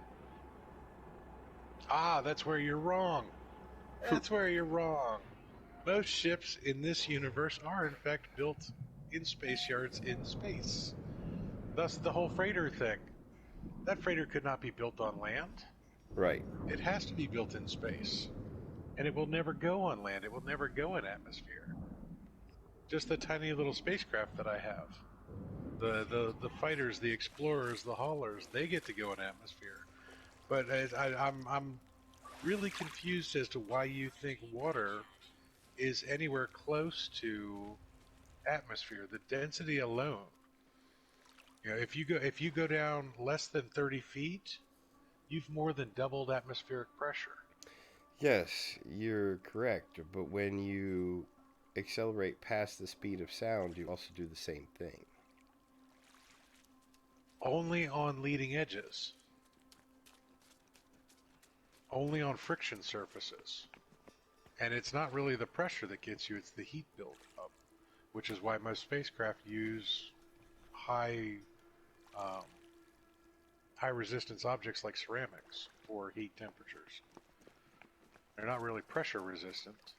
That's where you're wrong. That's where you're wrong. Most ships in this universe are, in fact, built in space yards in space. Thus, the whole freighter thing. That freighter could not be built on land. Right. It has to be built in space. And it will never go on land. It will never go in atmosphere. Just the tiny little spacecraft that I have. The fighters, the explorers, the haulers, they get to go in atmosphere. But I'm really confused as to why you think water is anywhere close to atmosphere. The density alone. If you go down less than 30 feet, you've more than doubled atmospheric pressure. Yes, you're correct. But when you accelerate past the speed of sound, you also do the same thing. Only on leading edges. Only on friction surfaces. And it's not really the pressure that gets you, it's the heat buildup, which is why most spacecraft use high um, high resistance objects like ceramics for heat temperatures. They're not really pressure resistant.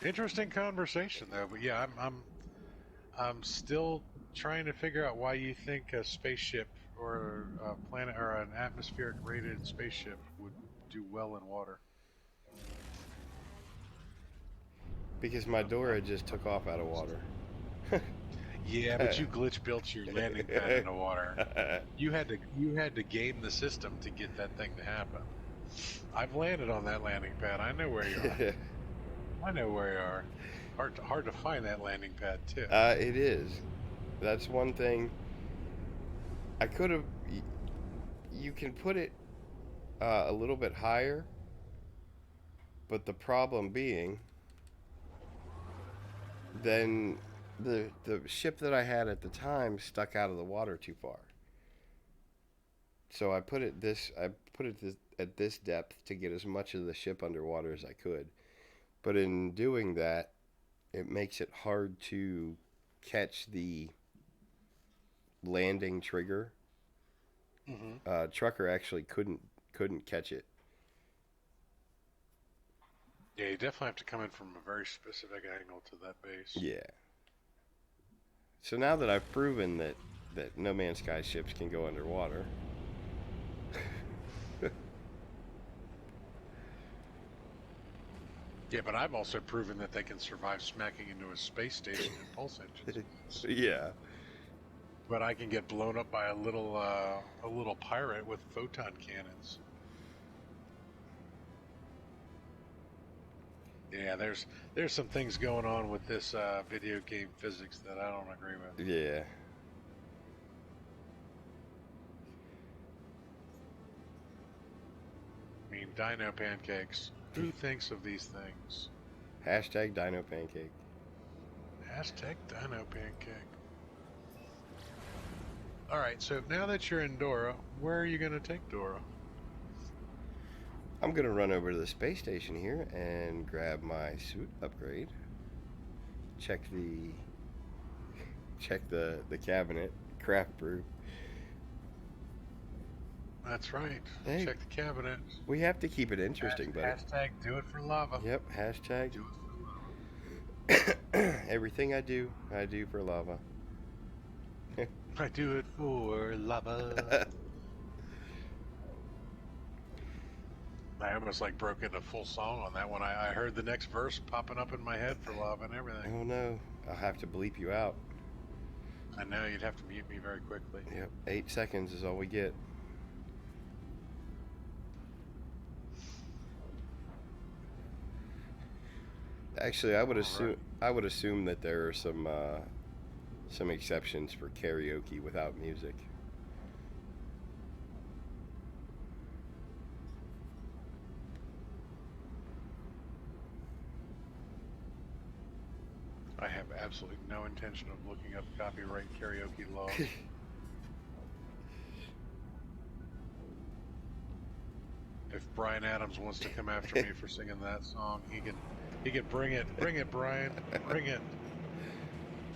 Interesting conversation though, but yeah, I'm still trying to figure out why you think a spaceship or a planet or an atmospheric rated spaceship would do well in water. Because my Dora just took off out of water. Yeah, but you glitch built your landing pad in the water. You had to game the system to get that thing to happen. I've landed on that landing pad. I know where you are. I know where you are. Hard to find that landing pad too. It is. That's one thing. I could have. You can put it a little bit higher, but the problem being then the ship that I had at the time stuck out of the water too far. So I put it at this depth to get as much of the ship underwater as I could. But in doing that, it makes it hard to catch the landing trigger. Hmm. Trucker actually couldn't catch it. Yeah, you definitely have to come in from a very specific angle to that base. Yeah. So now that I've proven that No Man's Sky ships can go underwater, Yeah, but I've also proven that they can survive smacking into a space station and pulse engines. yeah, But I can get blown up by a little pirate with photon cannons. Yeah, there's some things going on with this video game physics that I don't agree with. yeah. I mean, dino pancakes. Who thinks of these things? Hashtag Dino Pancake. Hashtag dino pancake. All right, so now that you're in Dora, where are you going to take Dora? I'm gonna run over to the space station here and grab my suit upgrade. Check the cabinet, craft brew. That's right. Hey, Check the cabinet. we have to keep it interesting, buddy. Hashtag do it for lava. Yep, hashtag Do it for lava. everything I do for lava. I do it for lava. I almost like broke into full song on that one. I heard the next verse popping up in my head for lava and everything. Oh no, I'll have to bleep you out. I know you'd have to mute me very quickly. Yep, 8 seconds is all we get. Actually, I would assume that there are some exceptions for karaoke without music. I have absolutely no intention of looking up copyright karaoke laws. If Brian Adams wants to come after me for singing that song, he can bring it. Bring it, Brian. Bring it.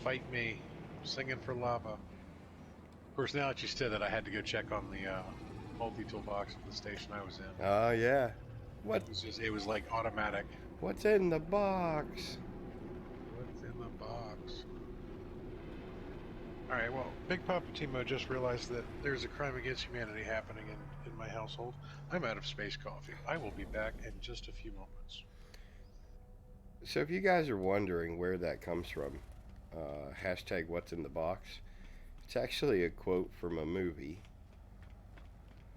Fight me. I'm singing for lava. Of course, now that you said that, I had to go check on the multi-tool box at the station I was in. Oh yeah. What? It was like automatic. What's in the box? What's in the box? Alright, well, Big Poppa T-Mo just realized that there's a crime against humanity happening in my household. I'm out of space coffee. I will be back in just a few moments. So if you guys are wondering where that comes from, hashtag what's in the box, it's actually a quote from a movie.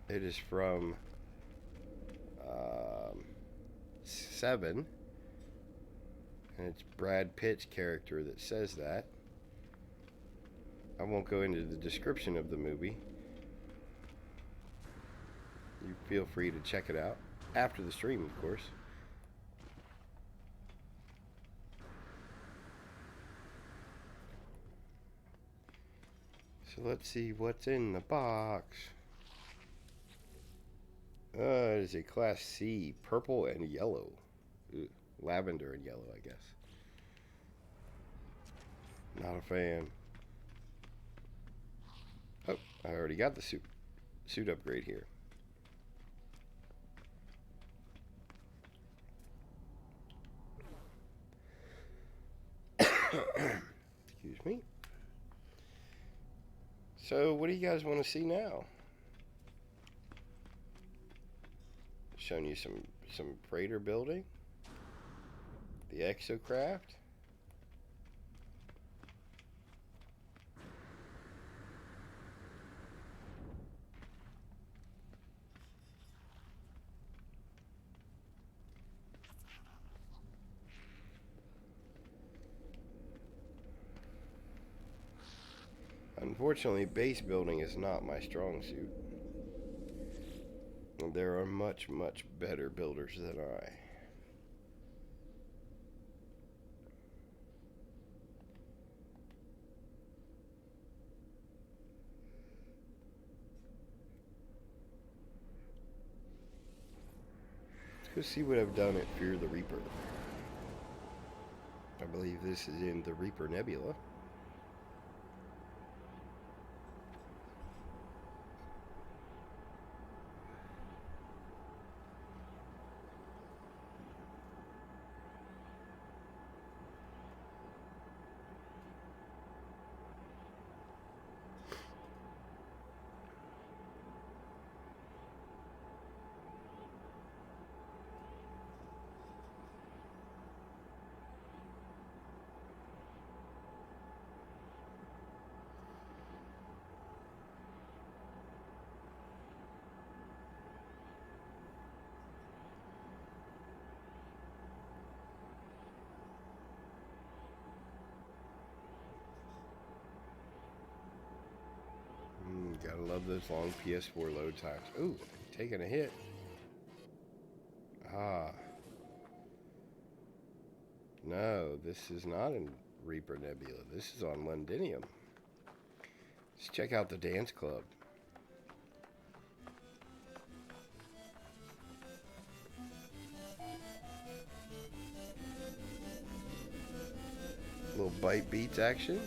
It is from Seven, and it's Brad Pitt's character that says that. I won't go into the description of the movie. You feel free to check it out after the stream, of course. So let's see what's in the box. It is a Class C, purple and yellow. Ooh, lavender and yellow, I guess. Not a fan. Oh, I already got the suit upgrade here. Excuse me. So, what do you guys want to see now? Showing you some freighter building, the exocraft. Unfortunately, base building is not my strong suit. There are much, much better builders than I. Let's see what I've done at Fear the Reaper. I believe this is in the Reaper Nebula. Gotta love those long PS4 load times. Ooh, taking a hit. Ah. No, this is not in Reaper Nebula. This is on Londinium. Let's check out the dance club. Little bite beats action.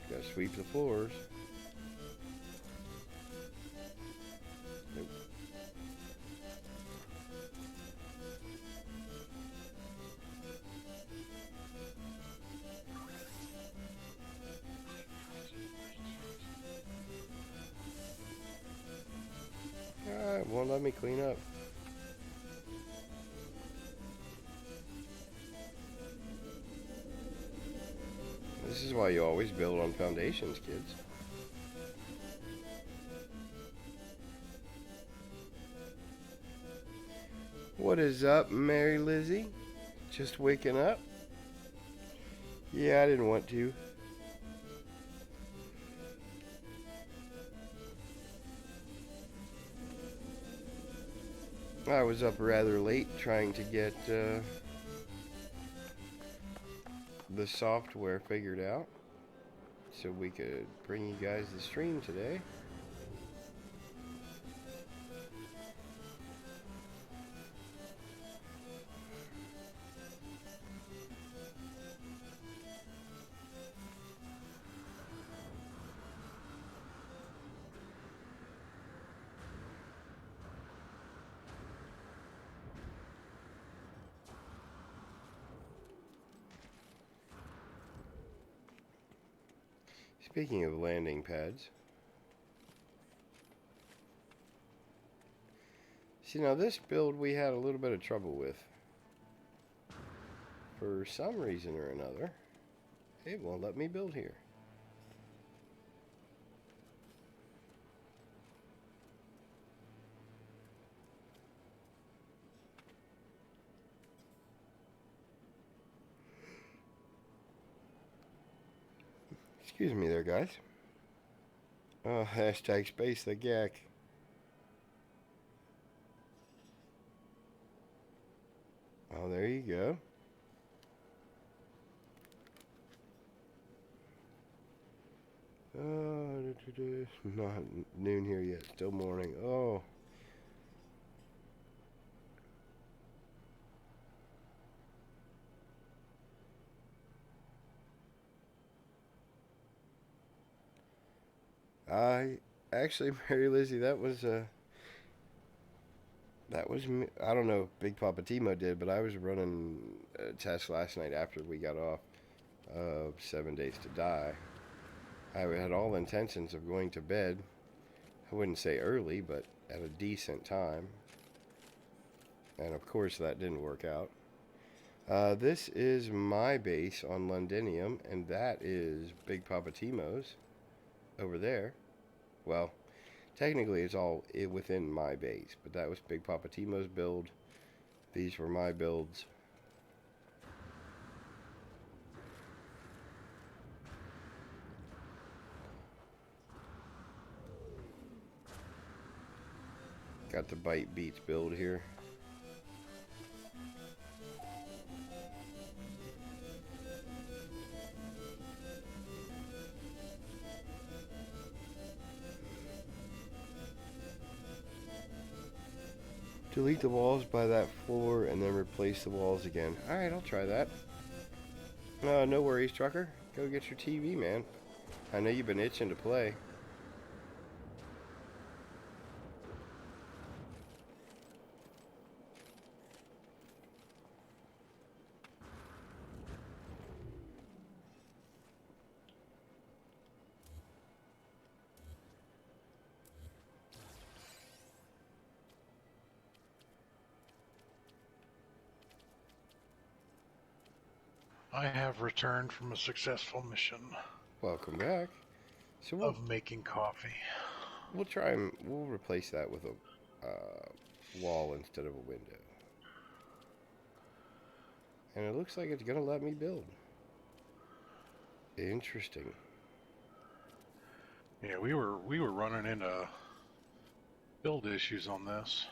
Gotta sweep the floors. Nope. Alright, won't let me clean up. This is why you always build on foundations, kids. What is up, Mary Lizzie? Just waking up? Yeah, I didn't want to. I was up rather late trying to get the software figured out so we could bring you guys the stream today. Speaking of landing pads, see, now this build we had a little bit of trouble with. For some reason or another, it won't let me build here. Excuse me there, guys. Oh, hashtag space the gack. Oh, there you go. It's not noon here yet. Still morning. Oh. Actually, Mary Lizzie, that was me. I don't know if Big Poppa T-Mo did, but I was running a test last night after we got off of 7 Days to Die. I had all intentions of going to bed. I wouldn't say early, but at a decent time. And of course that didn't work out. This is my base on Londinium, and that is Big Poppa T-Mo's over there. Well, technically it's all within my base, but that was Big Poppa T-Mo's build. These were my builds. Got the Bite Beats build here. Delete the walls by that floor and then replace the walls again. Alright, I'll try that. No worries, trucker. Go get your TV, man. I know you've been itching to play. I have returned from a successful mission Welcome back. So of making coffee. we'll try and we'll replace that with a wall instead of a window. And it looks like it's gonna let me build. Interesting. Yeah, we were running into build issues on this.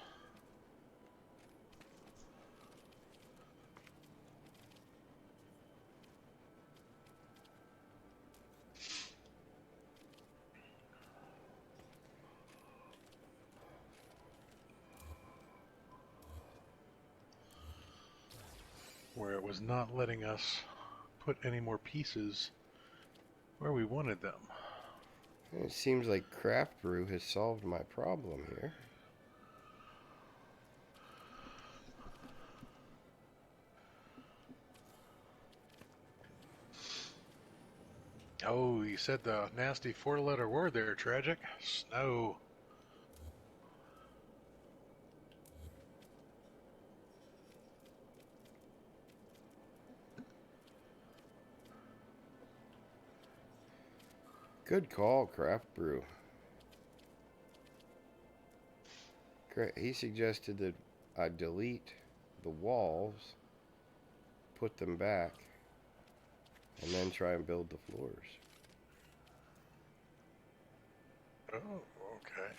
Where it was not letting us put any more pieces where we wanted them. It seems like Craft Brew has solved my problem here. Oh, you said the nasty four-letter word there, Tragic. Snow. Good call, Craft Brew. He suggested that I delete the walls, put them back, and then try and build the floors. Oh, okay.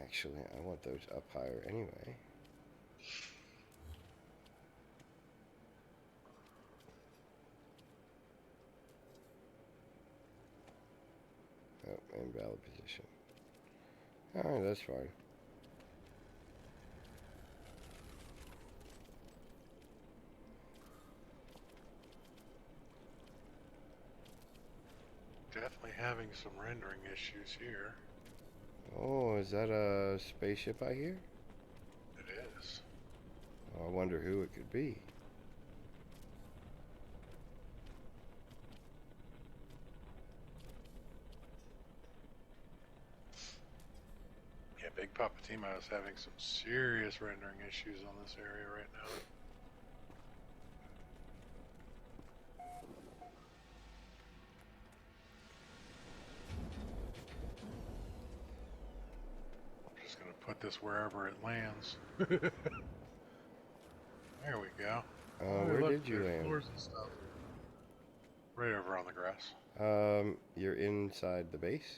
Actually, I want those up higher anyway. Oh, invalid position. Alright, that's fine. Definitely having some rendering issues here. Oh, is that a spaceship I hear? It is. Oh, I wonder who it could be. Yeah, Big Poppa T-Mo is having some serious rendering issues on this area right now. I'm just going to put this wherever it lands. There we go. Where look, did you there's land? floors and stuff. Right over on the grass. You're inside the base?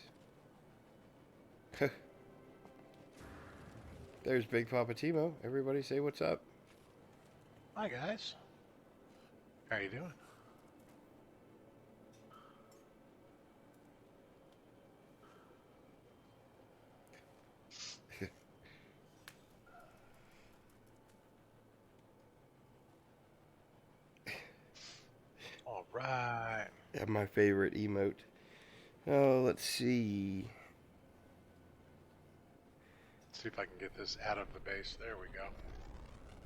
There's Big Poppa T-Mo. Everybody say what's up. Hi, guys. How you doing? All right. Yeah, my favorite emote. Oh, let's see. See if I can get this out of the base. There we go.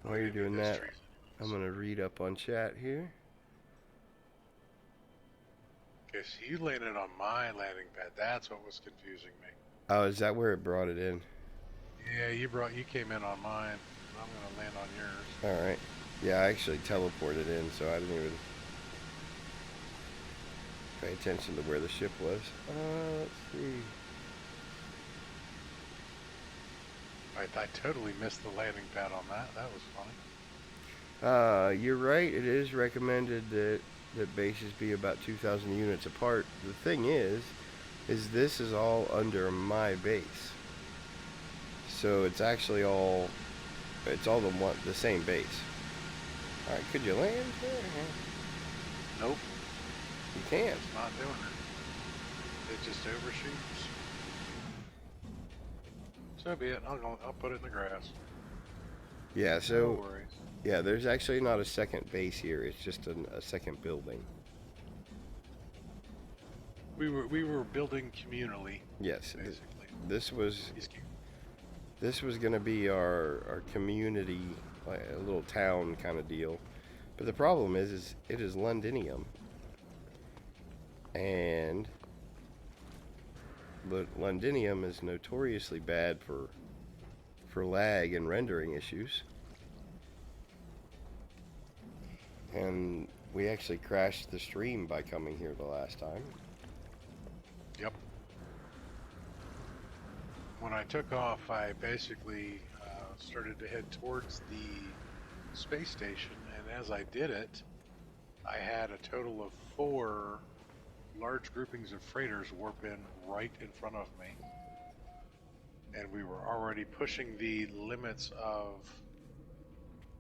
While you're doing This that, tree. I'm going to read up on chat here. Okay, so you landed on my landing pad. That's what was confusing me. Oh, is that where it brought it in? Yeah, you came in on mine. I'm gonna land on yours. Alright. Yeah, I actually teleported in, so I didn't even pay attention to where the ship was. Let's see. I totally missed the landing pad on that. That was funny. You're right. It is recommended that bases be about 2,000 units apart. The thing is this is all under my base. So it's actually all the same base. Alright, could you land there? Nope. You can't. It's not doing it. It just overshoots. So be it. I'll put it in the grass. Yeah, No so worries. yeah, there's actually not a second base here. It's just a second building. We were building communally, Yes, basically. this was He's cute. this was gonna be our community, like a little town kind of deal. But the problem is it is Londinium, and Londinium is notoriously bad for lag and rendering issues. And we actually crashed the stream by coming here the last time. Yep. When I took off, I basically started to head towards the space station, and as I did it, I had a total of 4 large groupings of freighters warp in right in front of me. And we were already pushing the limits of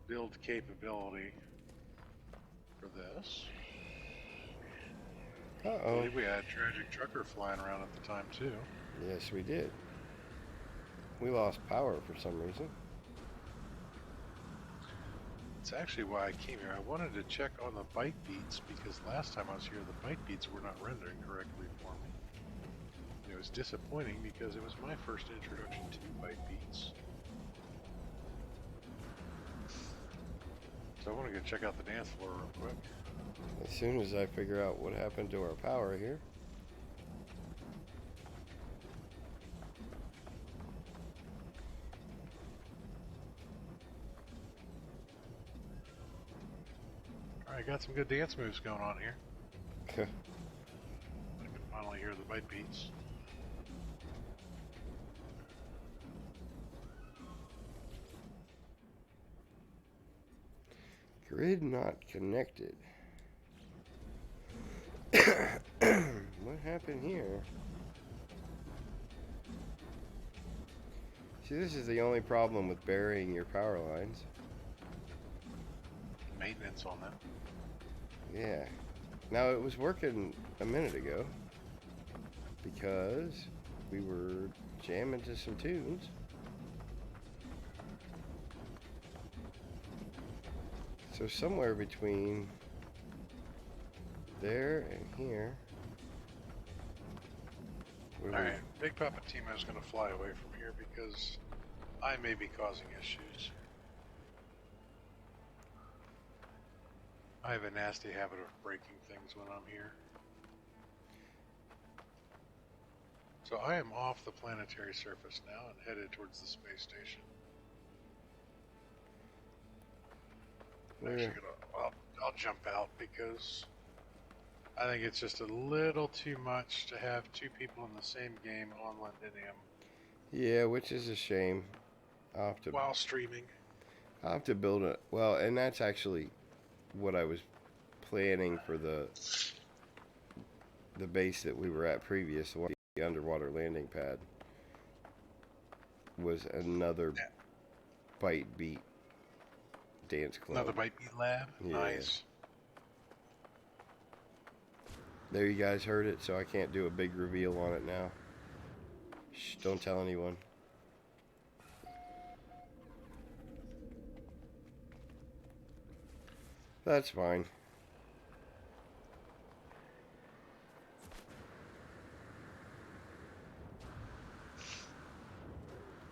build capability for this. I Uh-oh. believe we had a tragic trucker flying around at the time, too. Yes, we did. We lost power for some reason. It's actually why I came here. I wanted to check on the byte beats because last time I was here, the byte beats were not rendering correctly for me. It was disappointing because it was my first introduction to byte beats. So I want to go check out the dance floor real quick. As soon as I figure out what happened to our power here. Alright, got some good dance moves going on here. I can finally hear the byte beats. Grid not connected. What happened here? See, this is the only problem with burying your power lines. Maintenance on them. Yeah. Now, it was working a minute ago because we were jamming to some tunes. So somewhere between there and here. Alright, Big Poppa T-Mo is going to fly away from here because I may be causing issues. I have a nasty habit of breaking things when I'm here. So I am off the planetary surface now and headed towards the space station. I'm actually gonna, I'll jump out because I think it's just a little too much to have 2 people in the same game on Londinium. Yeah, which is a shame. While streaming. I'll have to build a... Well, and that's actually what I was planning for the base that we were at previous, the underwater landing pad, was another byte beat dance club. Another byte beat lab? Yeah. Nice. There, you guys heard it, so I can't do a big reveal on it now. Shh, don't tell anyone. That's fine.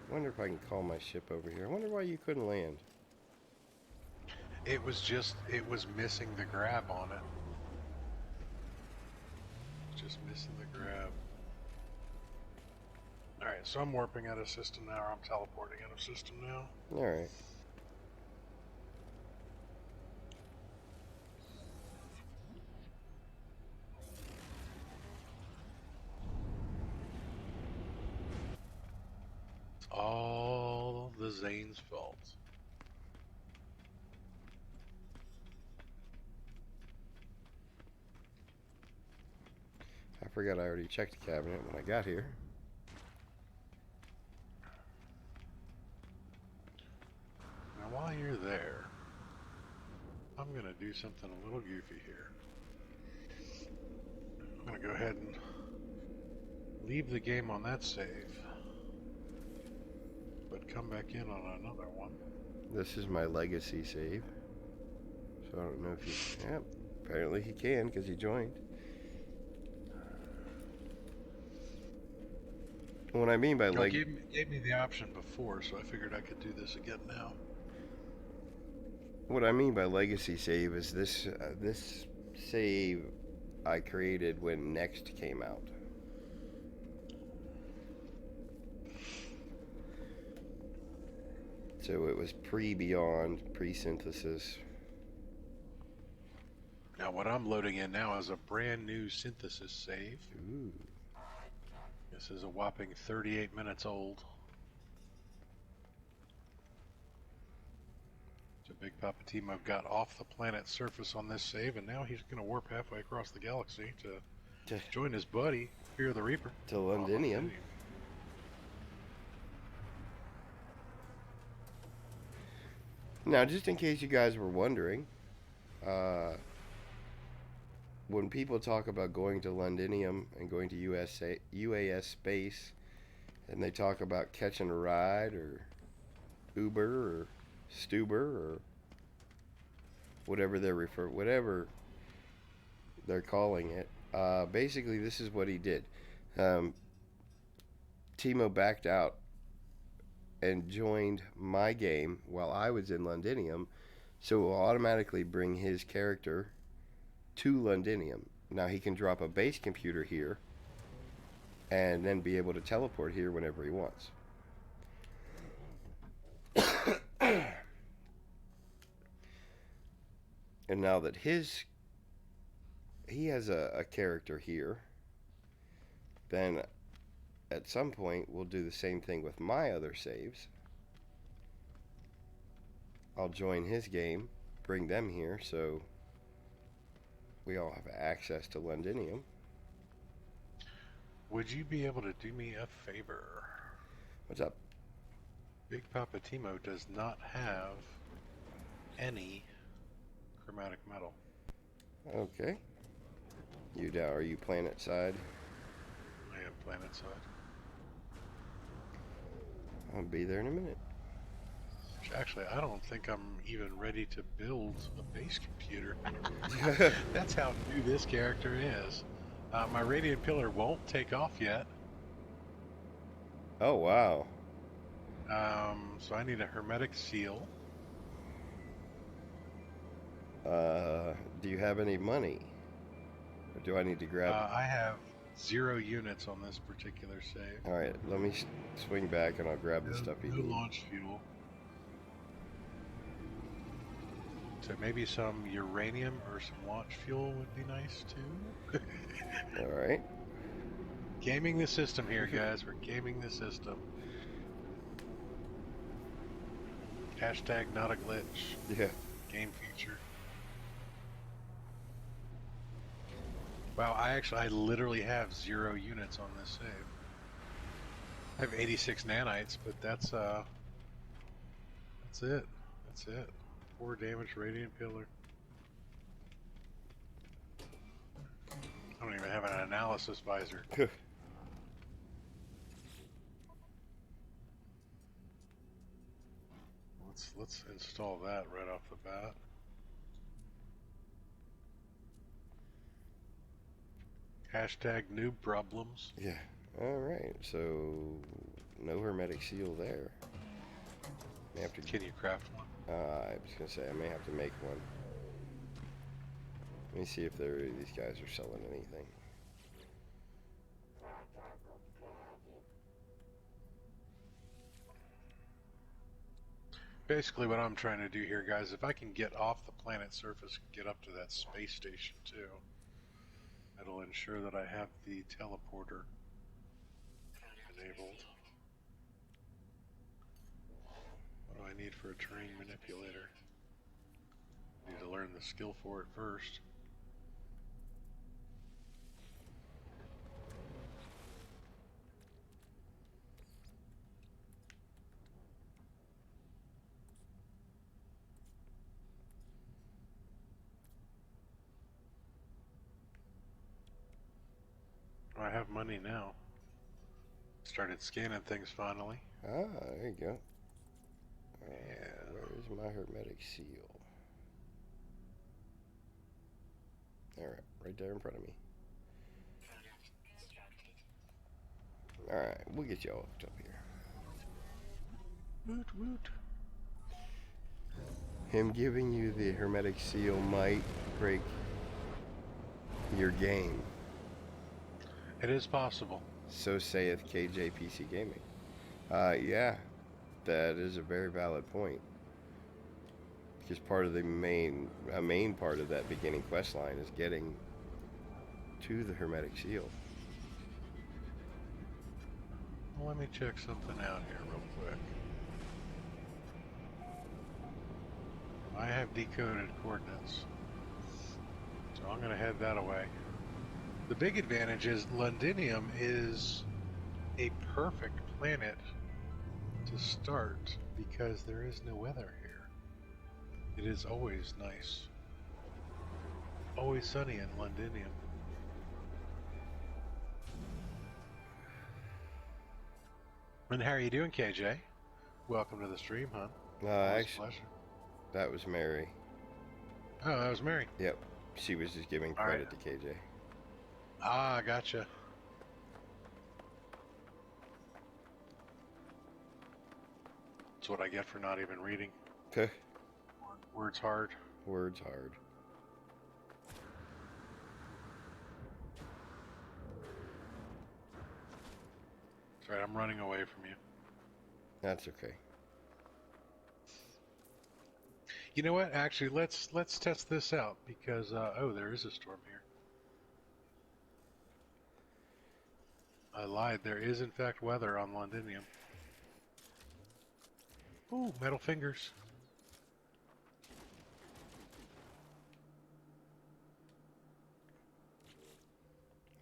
I wonder if I can call my ship over here. I wonder why you couldn't land. It was missing the grab on it. Just missing the grab. Alright, so I'm warping out of system now, or I'm teleporting out of system now. Alright. It's all the Zane's fault. I forgot I already checked the cabinet when I got here. Now while you're there, I'm going to do something a little goofy here. I'm going to go ahead and leave the game on that save. come back in on another one. This is my legacy save. So I don't know if he... Yep, apparently he can because he joined. What I mean by Gave me the option before, so I figured I could do this again now. What I mean by legacy save is this save I created when Next came out. So it was pre-Beyond, pre-synthesis. Now what I'm loading in now is a brand new synthesis save. Ooh. This is a whopping 38 minutes old. So Big Poppa T-Mo got off the planet's surface on this save, and now he's going to warp halfway across the galaxy to join his buddy, Fear the Reaper. To Londinium. Now, just in case you guys were wondering, when people talk about going to Londinium and going to UAS space, and they talk about catching a ride or Uber or Stuber or whatever they're calling it, basically this is what he did. T-Mo backed out and joined my game while I was in Londinium, so it will automatically bring his character to Londinium. Now he can drop a base computer here and then be able to teleport here whenever he wants. And now that he has a character here, then at some point we'll do the same thing with my other saves. I'll join his game, bring them here, so we all have access to Londinium. Would you be able to do me a favor? What's up? Big Poppa T-Mo does not have any chromatic metal. Okay. Are you planet side? I am planet side. I'll be there in a minute. Actually, I don't think I'm even ready to build a base computer. That's how new this character is. My radiant pillar won't take off yet. Oh, wow. So I need a hermetic seal. Do you have any money? Or do I need to grab... I have 0 units on this particular save. Alright, let me swing back and I'll grab the stuff you No need. launch fuel. So maybe some uranium or some launch fuel would be nice too. Alright. Gaming the system here, guys. We're gaming the system. Hashtag not a glitch. Yeah. Game feature. Wow, I literally have 0 units on this save. I have 86 nanites, but that's it. That's it. 4 damage radiant pillar. I don't even have an analysis visor. Let's install that right off the bat. Hashtag noob problems. Yeah. Alright, so no hermetic seal there. May have to... Can you craft one? I was going to say, I may have to make one. Let me see if these guys are selling anything. Basically what I'm trying to do here, guys, if I can get off the planet's surface and get up to that space station too, it'll ensure that I have the teleporter enabled. What do I need for a terrain manipulator? I need to learn the skill for it first. I have money now. Started scanning things finally. Ah, there you go. Yeah. Where's my hermetic seal? Alright, right there in front of me. Alright, we'll get y'all hooked up here. Woot woot. Him giving you the hermetic seal might break your game. It is possible. So saith KJPC Gaming. Yeah, that is a very valid point. Because part of a main part of that beginning quest line is getting to the hermetic seal. Well, let me check something out here real quick. I have decoded coordinates, so I'm going to head that away. The big advantage is Londinium is a perfect planet to start because there is no weather here. It is always nice. Always sunny in Londinium. And how are you doing, KJ? Welcome to the stream, huh? Actually, that was Mary. Oh, that was Mary. Yep, she was just giving credit to KJ. Ah, gotcha. That's what I get for not even reading. Words hard. Words hard. That's right, I'm running away from you. That's okay. You know what? Actually, let's test this out because oh, there is a storm here. I lied. There is in fact weather on Londinium. Ooh, metal fingers.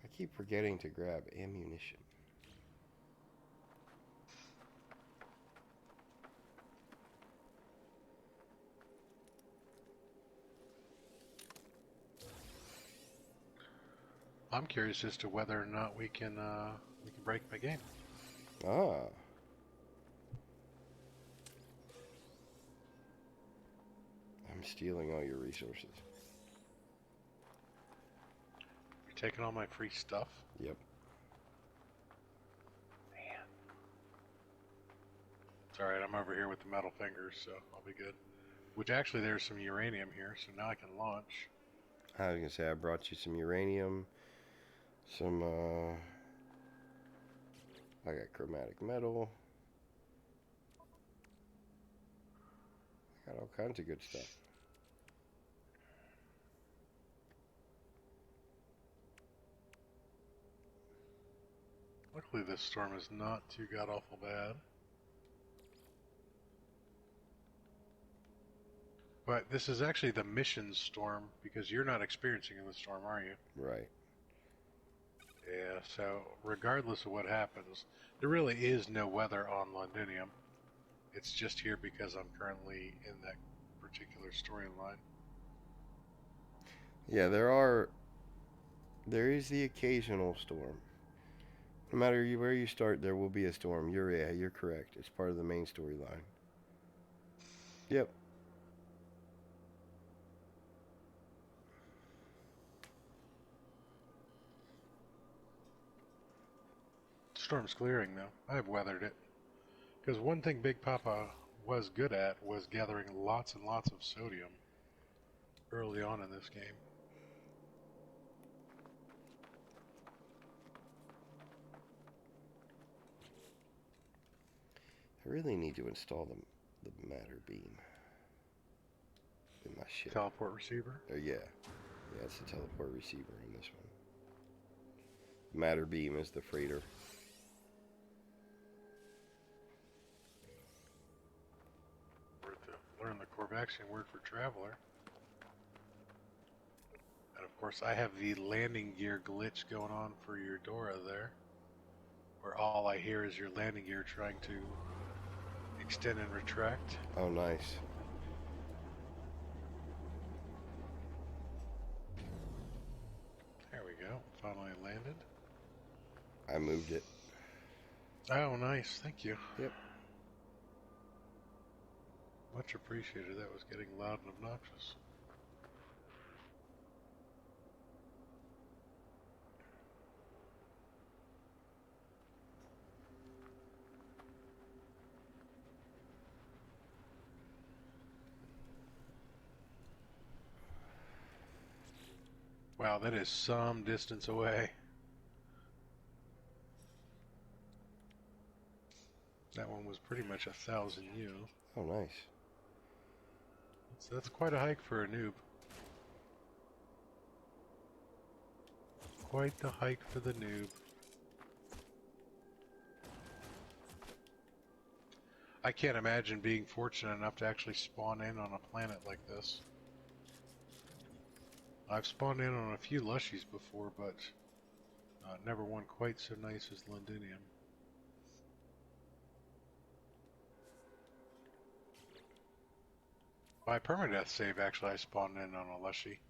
I keep forgetting to grab ammunition. I'm curious as to whether or not we can break my game. Ah. I'm stealing all your resources. You're taking all my free stuff? Yep. Man. It's alright, I'm over here with the metal fingers, so I'll be good. Which actually there's some uranium here, so now I can launch. I was gonna say I brought you some uranium, some I got chromatic metal. I got all kinds of good stuff. Luckily this storm is not too god-awful bad. But this is actually the mission storm, because you're not experiencing the storm, are you? Right. Yeah, so regardless of what happens, there really is no weather on Londinium. It's just here because I'm currently in that particular storyline. Yeah, there is the occasional storm. No matter where you start, there will be a storm. You're correct. It's part of the main storyline. Yep. Storm's clearing though. I've weathered it. Because one thing Big Poppa was good at was gathering lots and lots of sodium early on in this game. I really need to install the matter beam in my ship. Teleport receiver? Yeah. Yeah, it's the teleport receiver in this one. Matter beam is the freighter. Learn the Corvaxian word for traveler. And of course I have the landing gear glitch going on for your Dora there, where all I hear is your landing gear trying to extend and retract. Oh, nice. There we go. Finally landed. I moved it. Oh, nice. Thank you. Yep. Much appreciated. That was getting loud and obnoxious. Wow, that is some distance away. That one was pretty much 1,000 U. Oh, nice. So that's quite a hike for a noob. Quite the hike for the noob. I can't imagine being fortunate enough to actually spawn in on a planet like this. I've spawned in on a few lushies before, but never one quite so nice as Londinium. My permadeath save, actually, I spawned in on a lushy.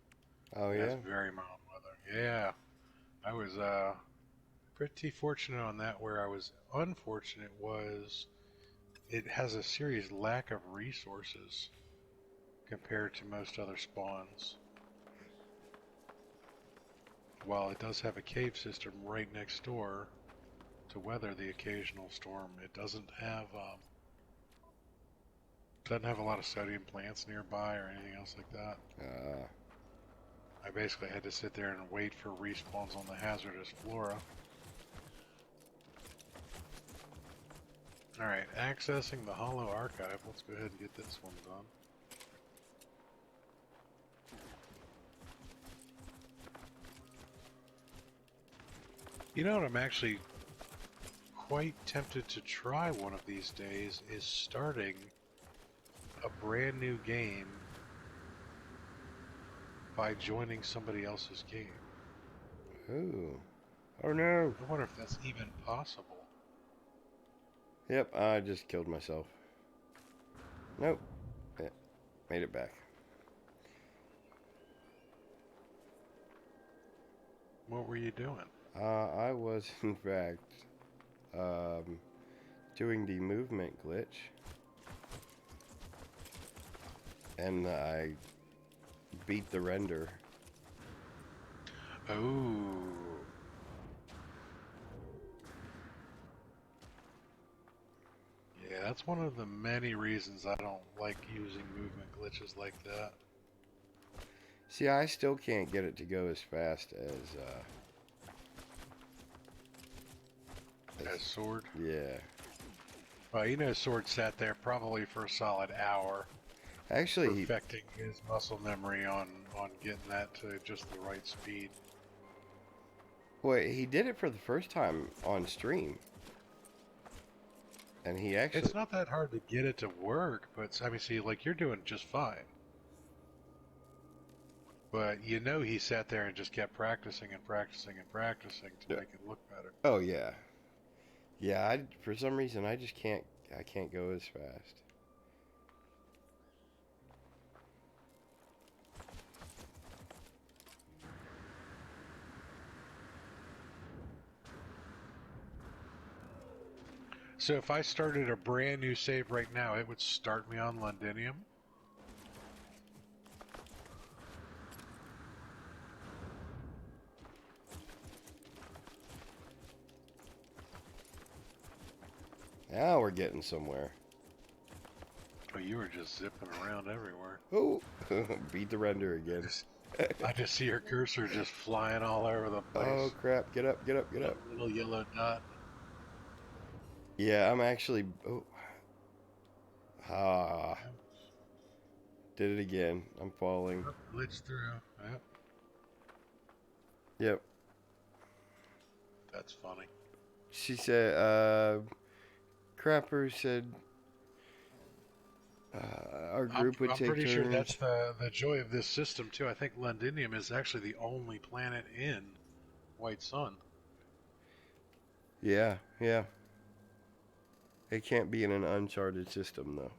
Oh, It yeah? has very mild weather. Yeah, I was pretty fortunate on that. Where I was unfortunate was it has a serious lack of resources compared to most other spawns. While it does have a cave system right next door to weather the occasional storm, it doesn't have a lot of sodium plants nearby or anything else like that. I basically had to sit there and wait for respawns on the hazardous flora. Alright, accessing the Hollow Archive. Let's go ahead and get this one done. You know what I'm actually quite tempted to try one of these days is starting a brand new game by joining somebody else's game. Ooh. Oh, no. I wonder if that's even possible. Yep, I just killed myself. Nope. Yeah, made it back. What were you doing? I was, in fact, doing the movement glitch. And I beat the render. Oh. Yeah, that's one of the many reasons I don't like using movement glitches like that. See, I still can't get it to go as fast As Sword? Yeah. Well, you know Sword sat there probably for a solid hour. Actually, perfecting his muscle memory on getting that to just the right speed. he did it for the first time on stream. And he actually... It's not that hard to get it to work, but, I mean, see, like, you're doing just fine. But you know he sat there and just kept practicing and practicing and practicing to make it look better. Oh, yeah. Yeah, for some reason, I just can't go as fast. So if I started a brand new save right now, it would start me on Londinium? Now we're getting somewhere. Oh, you were just zipping around everywhere. Oh, beat the render again. I just see your cursor just flying all over the place. Oh, crap. Get up, get up, get up. Little yellow dot. Yeah, I'm actually... Oh. Ah. Did it again. I'm falling. Glitched through. Yep. Yep. That's funny. She said, Crapper said our group would take turns. I'm pretty sure that's the joy of this system, too. I think Londinium is actually the only planet in White Sun. Yeah, yeah. It can't be in an uncharted system, though.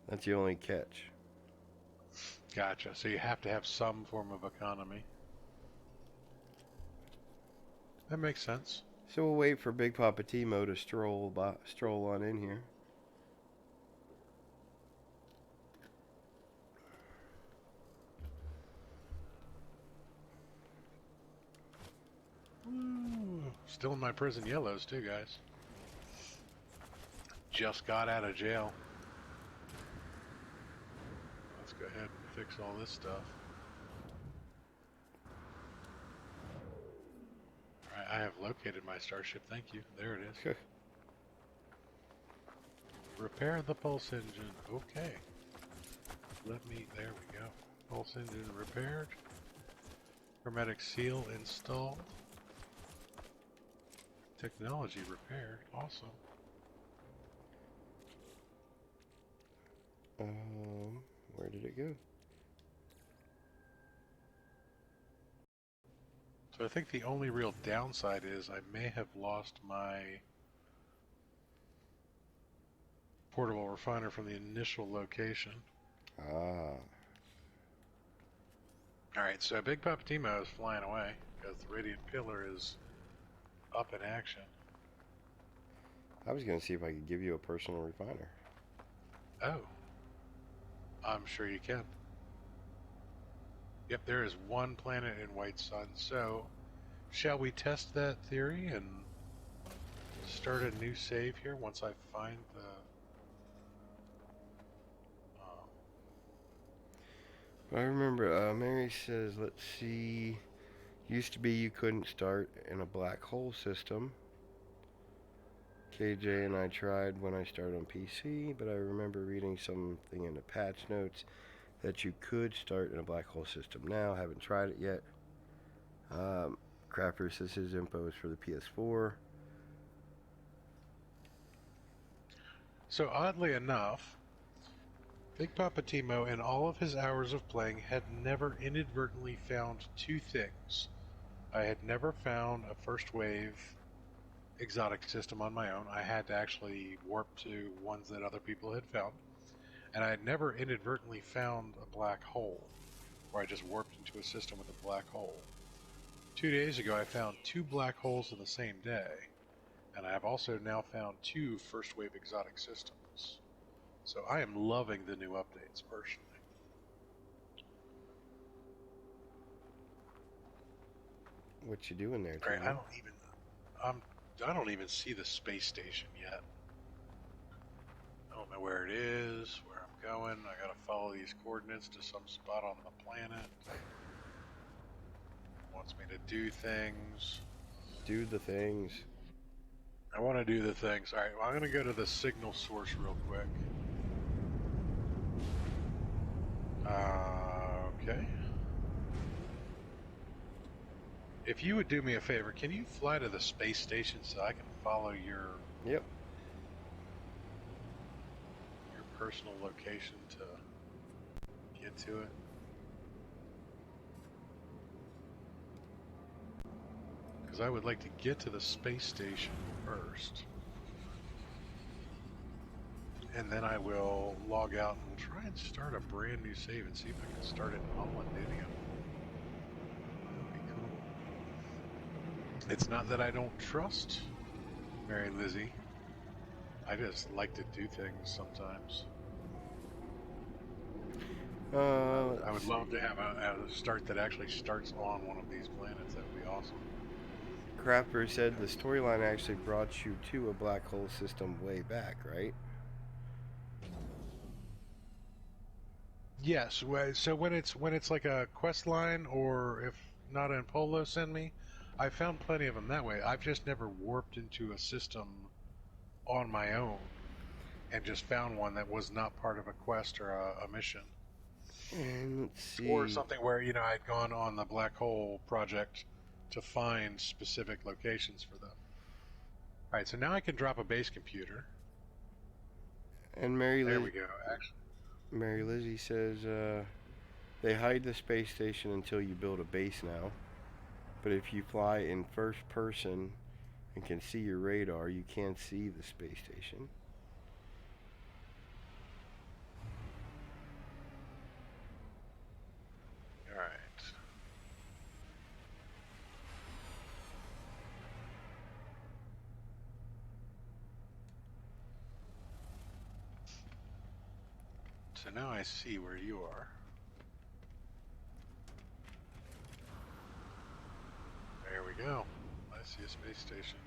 That's the only catch. Gotcha. So you have to have some form of economy. That makes sense. So we'll wait for Big Poppa T-Mo to stroll on in here. still in my prison yellows too, guys. Just got out of jail. Let's go ahead and fix all this stuff. Alright, I have located my starship. Thank you. There it is. Repair the pulse engine. Okay. There we go. Pulse engine repaired. Hermetic seal installed. Technology repaired. Awesome. Where did it go? So I think the only real downside is I may have lost my portable refiner from the initial location. Ah. Alright, so Big Poppa T-Mo is flying away because the Radiant Pillar is up in action. I was going to see if I could give you a personal refiner. Oh. I'm sure you can. Yep, there is one planet in White Sun, so shall we test that theory and start a new save here once I find the... I remember Mary says, let's see, used to be you couldn't start in a black hole system. KJ and I tried when I started on PC, but I remember reading something in the patch notes that you could start in a black hole system now. Haven't tried it yet. Crafter says his info is for the PS4. So oddly enough, Big Poppa T-Mo in all of his hours of playing had never inadvertently found two things. I had never found a first wave exotic system on my own. I had to actually warp to ones that other people had found. And I had never inadvertently found a black hole, where I just warped into a system with a black hole. 2 days ago I found two black holes in the same day, and I have also now found two first wave exotic systems. So I am loving the new updates, personally. What you doing there, Right, T-Mo? I don't even see the space station yet. I don't know where it is, where I'm going. I gotta follow these coordinates to some spot on the planet. It wants me to do things. Do the things. I want to do the things. Alright, well, I'm gonna go to the signal source real quick. Okay. If you would do me a favor, can you fly to the space station so I can follow your Yep. personal location to get to it? Because I would like to get to the space station first. And then I will log out and we'll try and start a brand new save and see if I can start it in Hollandidium. That would be cool. It's not that I don't trust Mary Lizzie. I just like to do things sometimes. I would love to have a start that actually starts on one of these planets. That would be awesome. Crafter said the storyline actually brought you to a black hole system way back, right? Yes. So when it's like a quest line, or if not in Polo, send me. I found plenty of them that way. I've just never warped into a system on my own and just found one that was not part of a quest or a mission. And let's see. Or something where, you know, I'd gone on the black hole project to find specific locations for them. Alright, so now I can drop a base computer. And There we go. Actually, Mary Lizzie says they hide the space station until you build a base now. But if you fly in first person and can see your radar, you can't see the space station. alright. So now I see where you are. There we go. I see a space station.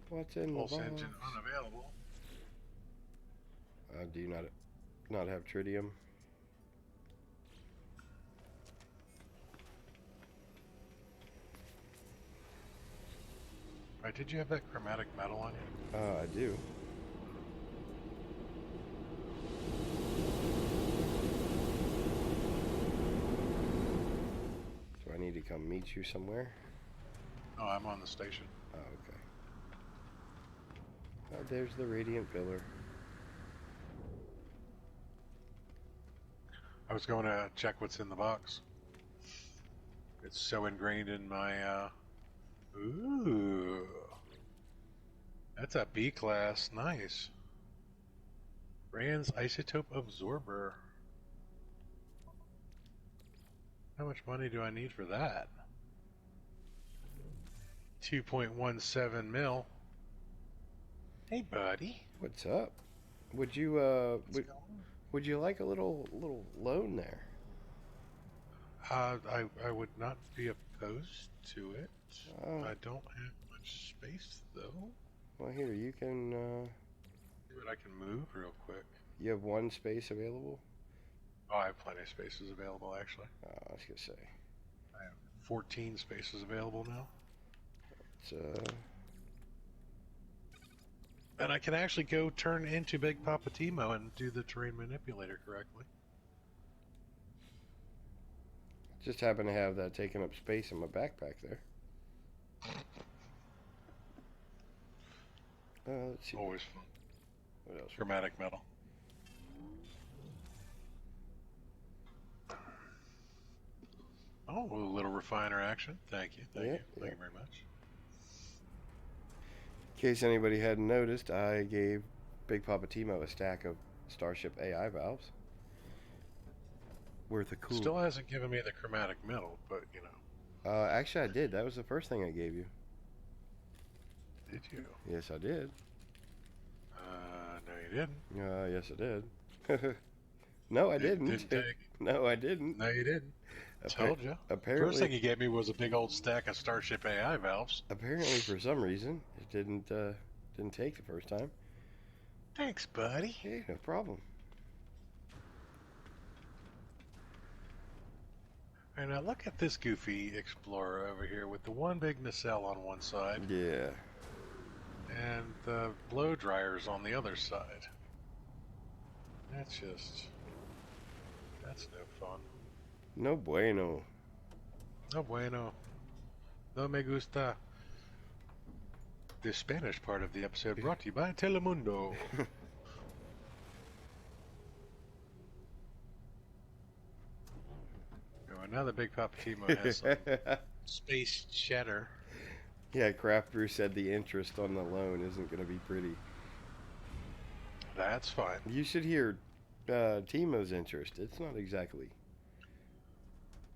What's in the Pulse box? engine unavailable. Do you not have tritium? Right, did you have that chromatic metal on you? I do. Do I need to come meet you somewhere? No, I'm on the station. Oh, okay. Oh, there's the radiant pillar. I was going to check what's in the box. It's so ingrained in my, Ooh. That's a B class. Nice. Rand's isotope absorber. How much money do I need for that? 2.17 mil. Hey, buddy. What's up? Would you would you like a little loan there? I would not be opposed to it. Oh. I don't have much space though. Well, here you can. See what I can move real quick. You have one space available. Oh, I have plenty of spaces available actually. I was gonna say. I have 14 spaces available now. It's And I can actually go turn into Big Poppa T-Mo and do the terrain manipulator correctly. just happen to have that taking up space in my backpack there. Let's see. Always fun. What else? Chromatic metal. Oh, a little refiner action. Thank you. Thank you very much. In case anybody hadn't noticed, I gave Big Poppa T-Mo a stack of Starship AI valves. Worth a cool. Still hasn't given me the chromatic metal, but you know. Actually, I did. That was the first thing I gave you. Did you? Yes, I did. No, you didn't. Yes, I did. No, I didn't. No, I didn't. No, you didn't. Told you. Apparently, first thing you gave me was a big old stack of Starship AI valves. Apparently, for some reason, it didn't take the first time. Thanks, buddy. Hey, no problem. And now look at this goofy explorer over here with the one big nacelle on one side. Yeah. And the blow dryers on the other side. That's no fun. No bueno. No bueno. No me gusta. The Spanish part of the episode brought to you by Telemundo. Now the Big Poppa T-Mo has some space cheddar. Yeah, Craft Brew said the interest on the loan isn't going to be pretty. That's fine. You should hear T-Mo's interest. It's not exactly.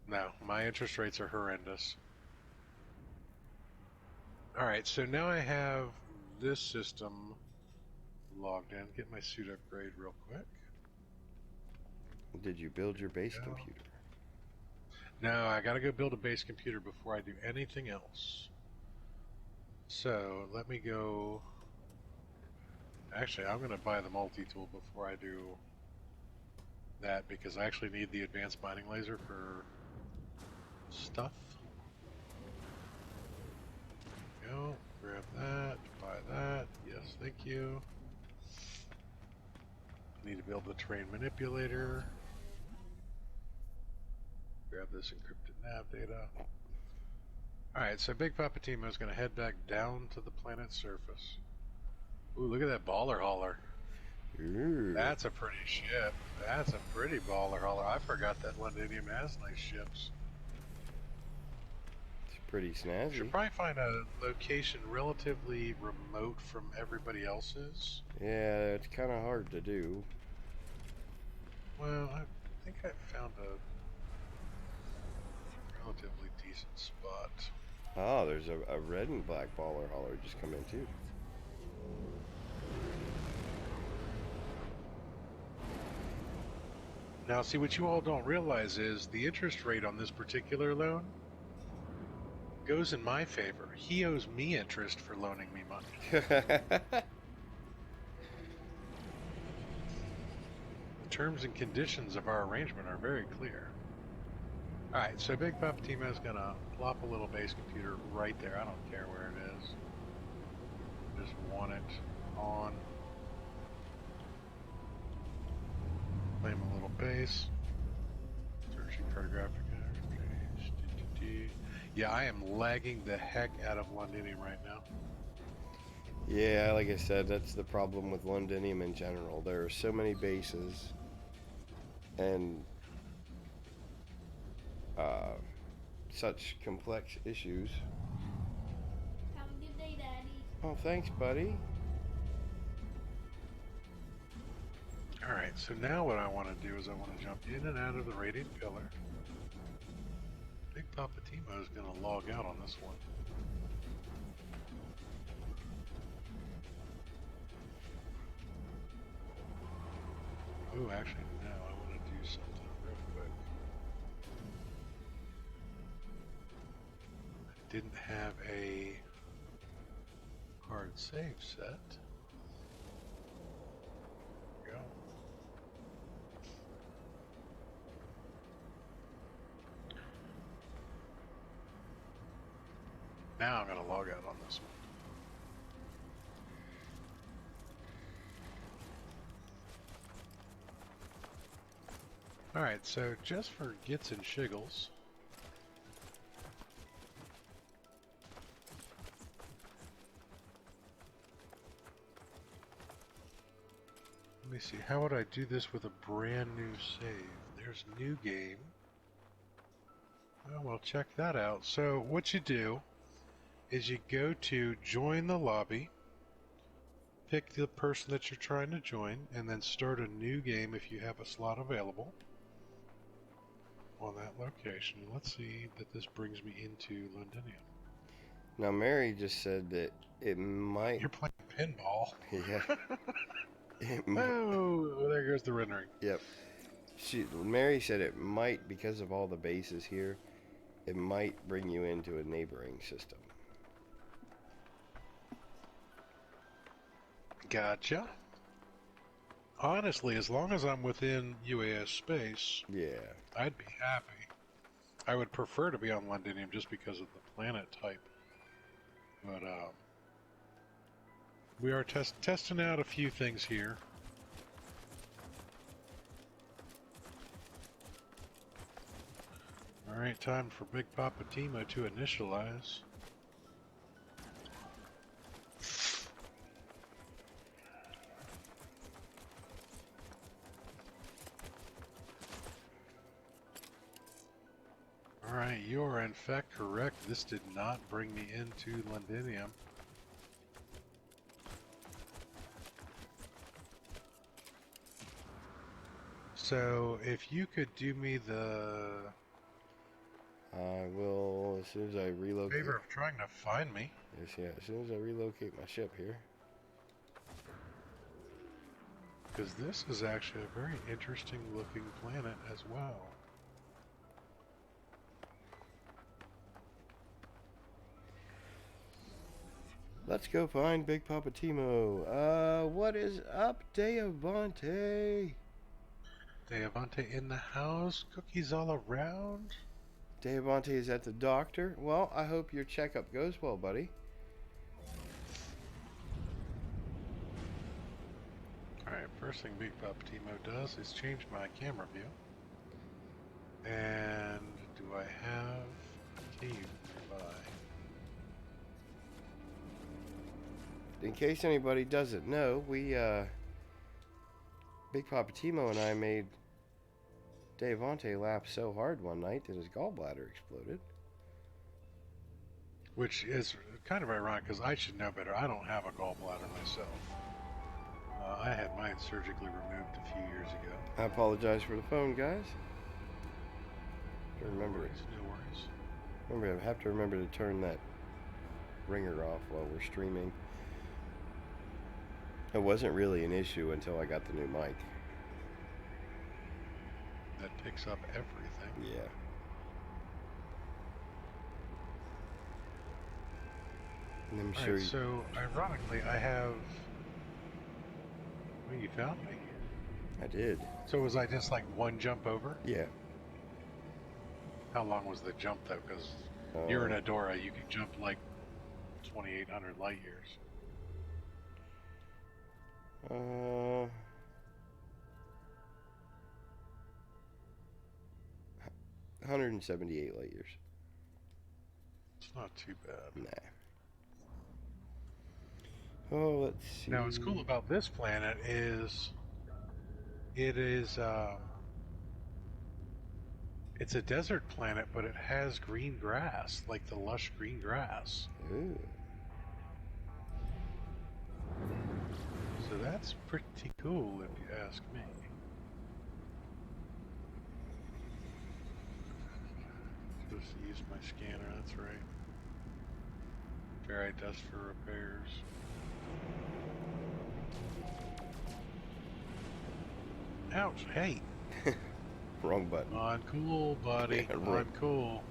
No, my interest rates are horrendous. Alright, so now I have this system logged in. Get my suit upgrade real quick. Did you build your base computer? No, I gotta go build a base computer before I do anything else. So, let me go... Actually, I'm gonna buy the multi-tool before I do that, because I actually need the advanced mining laser for stuff. Go, grab that, buy that, yes, thank you. Need to build the terrain manipulator. Grab this encrypted nav data. Alright, so Big Poppa T-Mo is going to head back down to the planet's surface. Ooh, look at that baller hauler. Ooh. That's a pretty ship. That's a pretty baller hauler. I forgot that Londinium has nice ships. It's pretty snazzy. Should probably find a location relatively remote from everybody else's. Yeah, it's kind of hard to do. Well, I think I found a relatively decent spot. Oh, there's a red and black baller hauler just come in too. Now, see, what you all don't realize is the interest rate on this particular loan goes in my favor. He owes me interest for loaning me money. The terms and conditions of our arrangement are very clear. Alright, so Big Poppa T-Mo is going to plop a little base computer right there. I don't care where it is. Just want it on. Claim a little base. Searching cartographic. Yeah, I am lagging the heck out of Londinium right now. Yeah, like I said, that's the problem with Londinium in general. There are so many bases and such complex issues. Have a good day, Daddy. Oh, thanks, buddy. Alright, so now what I want to do is I want to jump in and out of the Radiant Pillar. Big Poppa T-Mo is going to log out on this one. Oh, actually, no, I want to do something real quick. I didn't have a hard save set. There we go. Now I'm going to log out on this one. Alright, so just for gits and shiggles, let me see, how would I do this with a brand new save? There's new game. Oh, well, check that out. So what you do is you go to join the lobby, pick the person that you're trying to join, and then start a new game if you have a slot available on that location. Let's see that this brings me into Londinium. Now, Mary just said that it might... You're playing pinball. Yeah. Oh, there goes the rendering. Yep. Mary said it might, because of all the bases here, it might bring you into a neighboring system. Gotcha. Honestly, as long as I'm within UAS space, Yeah. I'd be happy. I would prefer to be on Londinium just because of the planet type. But, we are testing out a few things here. Alright, time for Big Poppa T-Mo to initialize. Alright, you are in fact correct. This did not bring me into Londinium. So, if you could do me the I will, as soon as I relocate... favor of trying to find me. Yes, yeah, as soon as I relocate my ship here. Because this is actually a very interesting looking planet as well. Let's go find Big Poppa T-Mo. What is up, Deavante? Deavante in the house, cookies all around. Deavante is at the doctor. Well, I hope your checkup goes well, buddy. Alright, first thing Big Poppa T-Mo does is change my camera view. And do I have a cave nearby? In case anybody doesn't know, we, Big Poppa T-Mo and I made Deavante laugh so hard one night that his gallbladder exploded. Which is kind of ironic because I should know better. I don't have a gallbladder myself. I had mine surgically removed a few years ago. I apologize for the phone, guys. Remember, No worries. I have to remember to turn that ringer off while we're streaming. It wasn't really an issue until I got the new mic. That picks up everything. Yeah. And I'm All sure right, you, so ironically, I have. Well, you found me. I did. So was I just like one jump over? Yeah. How long was the jump though? Because you're in Adora, you can jump like 2,800 light years. 178 light years. It's not too bad. Nah. Oh, let's see. Now, what's cool about this planet is it is it's a desert planet, but it has green grass, like the lush green grass. Ooh. So that's pretty cool, if you ask me. Supposed to use my scanner, that's right. Ferrite dust for repairs. Ouch, hey! Wrong button. Uncool, buddy. Yeah, right. Uncool.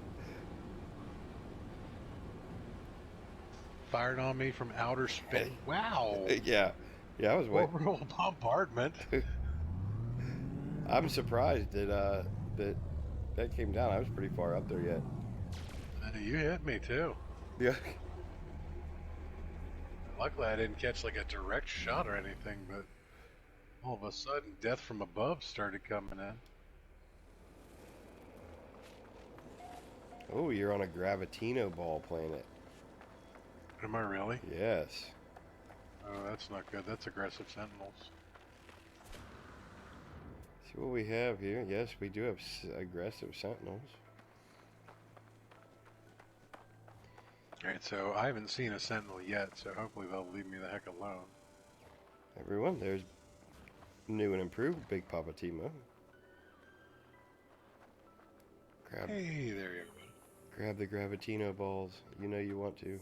Fired on me from outer space. Wow! Yeah. Yeah, I was waiting. Orbital bombardment. I'm surprised that that came down. I was pretty far up there yet. You hit me too. Yeah. Luckily, I didn't catch like a direct shot or anything, but all of a sudden, death from above started coming in. Oh, you're on a Gravitino ball planet. Am I really? Yes. Oh, that's not good. That's aggressive sentinels. See what we have here. Yes, we do have aggressive sentinels. Alright, so I haven't seen a sentinel yet, so hopefully they'll leave me the heck alone. Everyone, there's new and improved Big Poppa T-Mo. Hey, there you go. Grab the Gravitino balls. You know you want to.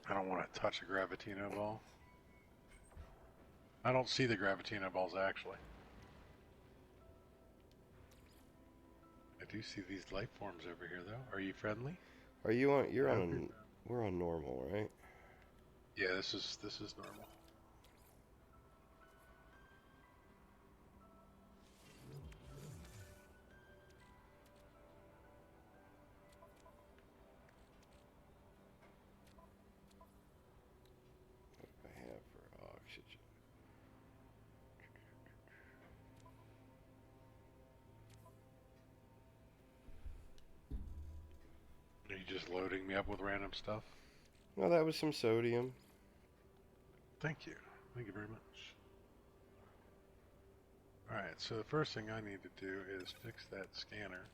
I don't want to touch a Gravitino ball. I don't see the Gravitino balls, actually. I do see these life forms over here, though. Are you friendly? Are you on? You're on. We're on normal, right? Yeah, this is normal. What do I have for oxygen? Are you just loading me up with random stuff? Well, that was some sodium. Thank you. Thank you very much. Alright, so the first thing I need to do is fix that scanner.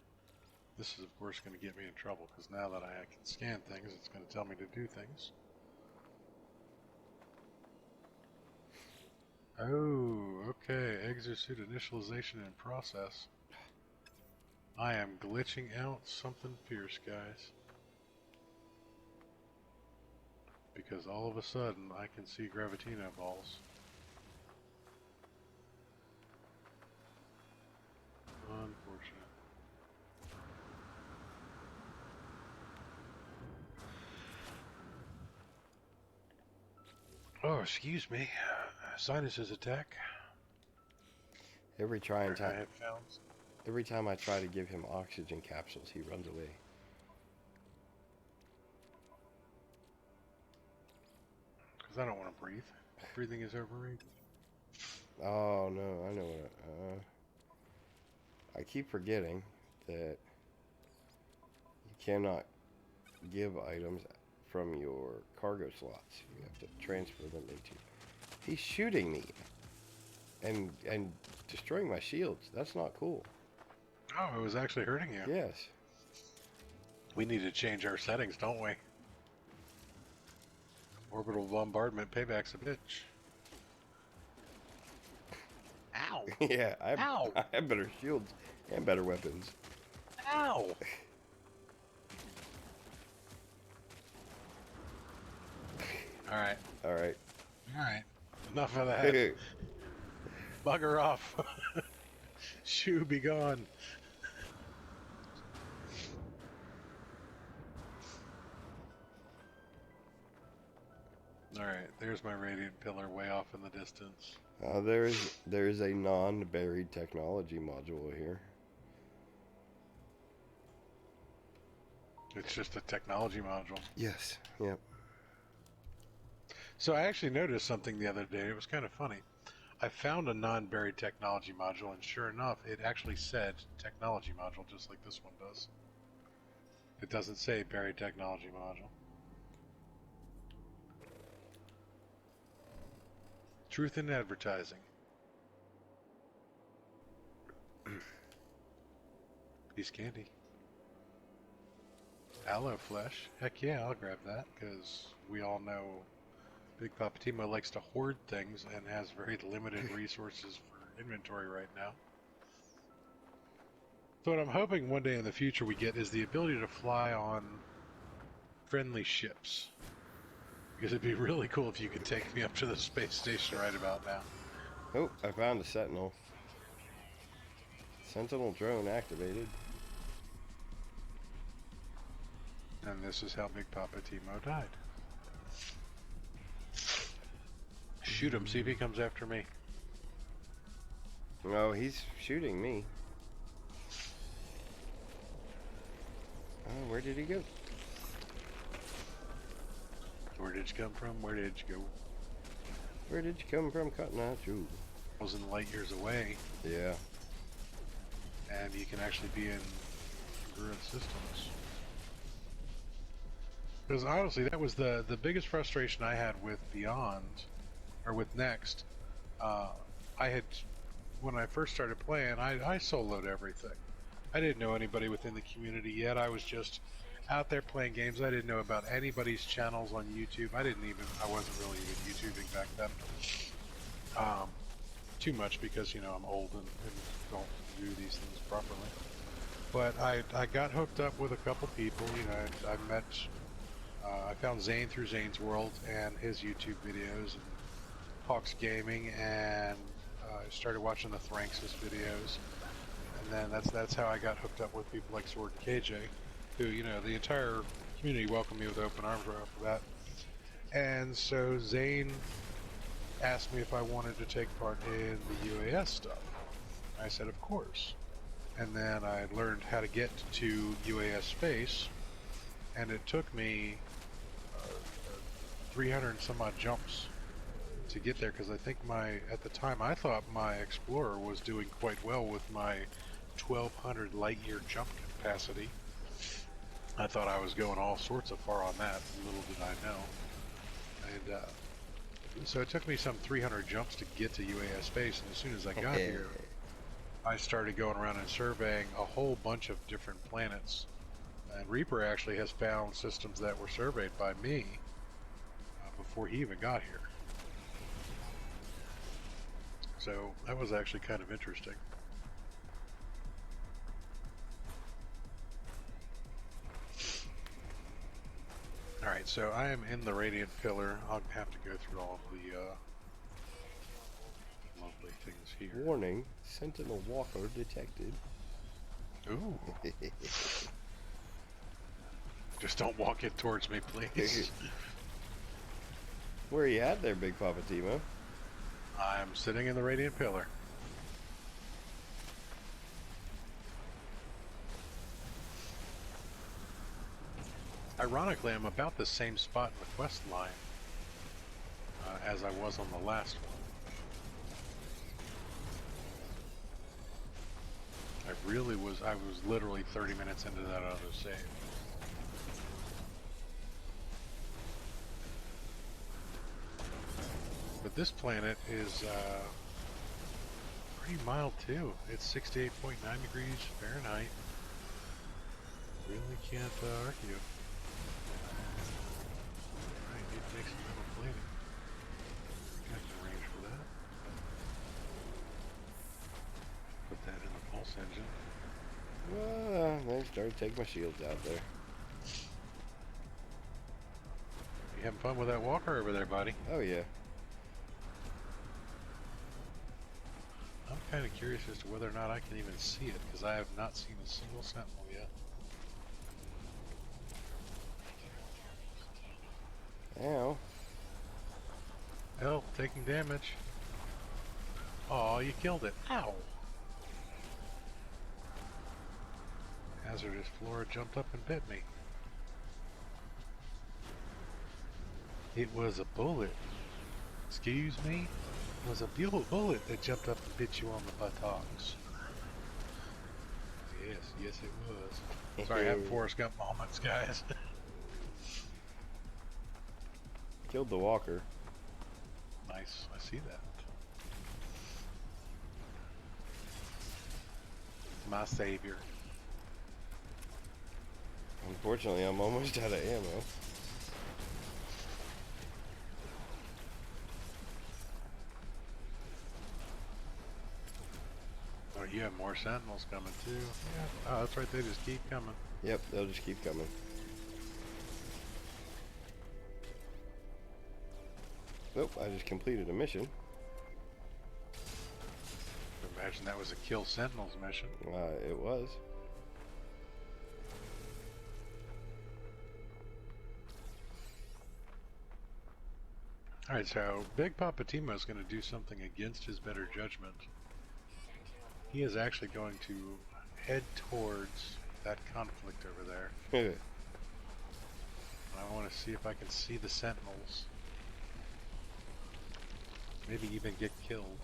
This is, of course, going to get me in trouble, because now that I can scan things, it's going to tell me to do things. Oh, okay. Exosuit initialization in process. I am glitching out something fierce, guys. Because all of a sudden, I can see Gravitino balls. Unfortunate. Oh, excuse me. Sinuses attack. Every I time, have found. every time I try to give him oxygen capsules, he runs away. Because I don't want to breathe. Breathing is overrated. Oh no, I know what. I keep forgetting that you cannot give items from your cargo slots. You have to transfer them into. He's shooting me, and destroying my shields. That's not cool. Oh, it was actually hurting you. Yes. We need to change our settings, don't we? Orbital bombardment payback's a bitch. Ow! Yeah, Ow! I have better shields and better weapons. Ow! Alright. Alright. Alright. Enough of that. Bugger off. Shoo, be gone. Alright, there's my radiant pillar way off in the distance. There's a non-buried technology module here. It's just a technology module. Yes. Yep. So I actually noticed something the other day. It was kind of funny. I found a non-buried technology module, and sure enough, it actually said technology module, just like this one does. It doesn't say buried technology module. Truth in advertising. Piece of candy. Aloe flesh. Heck yeah, I'll grab that, because we all know Big Poppa T-Mo likes to hoard things and has very limited resources for inventory right now. So what I'm hoping one day in the future we get is the ability to fly on friendly ships. Because it'd be really cool if you could take me up to the space station right about now. Oh, I found a sentinel. Sentinel drone activated. And this is how Big Poppa T-Mo died. Shoot him, see if he comes after me. No, he's shooting me. Oh, where did he go? Where did you come from? Where did you go? Where did you come from, Cotton Eye Joe? I was in light years away, Yeah. and you can actually be in congruent systems. Because honestly, that was the biggest frustration I had with Beyond, or with Next. When I first started playing, I soloed everything. I didn't know anybody within the community yet. I was just out there playing games. I didn't know about anybody's channels on YouTube. I wasn't really even YouTubing back then. Too much because, I'm old and don't do these things properly. But I got hooked up with a couple people. I found Zane through Zane's World and his YouTube videos and Hawks Gaming, and I started watching the Thranx's videos. And then that's how I got hooked up with people like Sword and KJ, who, the entire community welcomed me with open arms right off the bat. And so Zane asked me if I wanted to take part in the UAS stuff. I said, of course. And then I learned how to get to UAS space, and it took me 300 and some odd jumps to get there, because I think at the time I thought my Explorer was doing quite well with my 1200 light year jump capacity. I thought I was going all sorts of far on that, little did I know. And so it took me some 300 jumps to get to UAS space, and as soon as I got here, I started going around and surveying a whole bunch of different planets. And Reaper actually has found systems that were surveyed by me before he even got here. So that was actually kind of interesting. Alright, so I am in the Radiant Pillar. I'll have to go through all of the lovely things here. Warning, Sentinel Walker detected. Ooh. Just don't walk it towards me, please. Where are you at there, Big Poppa T-Mo? I'm sitting in the Radiant Pillar. Ironically, I'm about the same spot in the quest line as I was on the last one. I was literally 30 minutes into that other save. But this planet is pretty mild too. It's 68.9 degrees Fahrenheit. Really can't argue. Alright, need to make some metal plating. Got the range for that. Put that in the pulse engine. They started taking my shields out there. You having fun with that walker over there, buddy? Oh yeah. I'm kind of curious as to whether or not I can even see it, because I have not seen a single sentinel yet. Ow. Hell, taking damage. Oh, you killed it. Ow! Hazardous Flora jumped up and bit me. It was a bullet. Excuse me? It was a bullet that jumped up and bit you on the buttocks. Yes, yes it was. Sorry, I have Forrest Gump moments, guys. Killed the walker. Nice, I see that. My savior. Unfortunately, I'm almost out of ammo. Oh, you have more sentinels coming too. Yeah. Oh, that's right, they just keep coming. Yep, they'll just keep coming. Nope, I just completed a mission. Imagine that was a kill sentinels mission. It was. Alright, so Big Poppa T-Mo is going to do something against his better judgment. He is actually going to head towards that conflict over there. I want to see if I can see the sentinels. Maybe even get killed.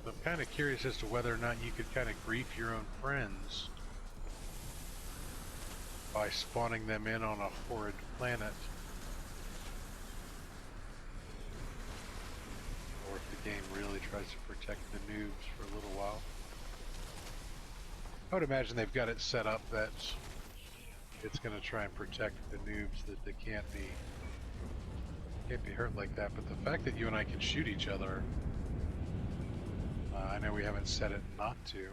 I'm kind of curious as to whether or not you could kind of grief your own friends by spawning them in on a horrid planet. Or if the game really tries to protect the noobs for a little while. I would imagine they've got it set up that it's going to try and protect the noobs, that they can't be hurt like that. But the fact that you and I can shoot each other, I know we haven't set it not to.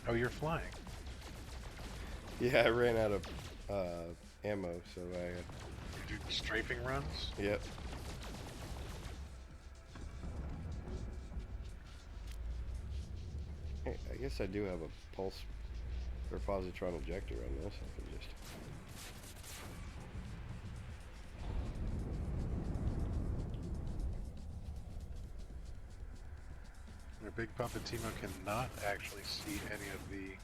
Oh, you're flying. Yeah, I ran out of ammo, so I... You do strafing runs? Yep. Hey, I guess I do have a pulse or positron ejector on this. I can just... Big Poppa T-Mo cannot actually see any of the...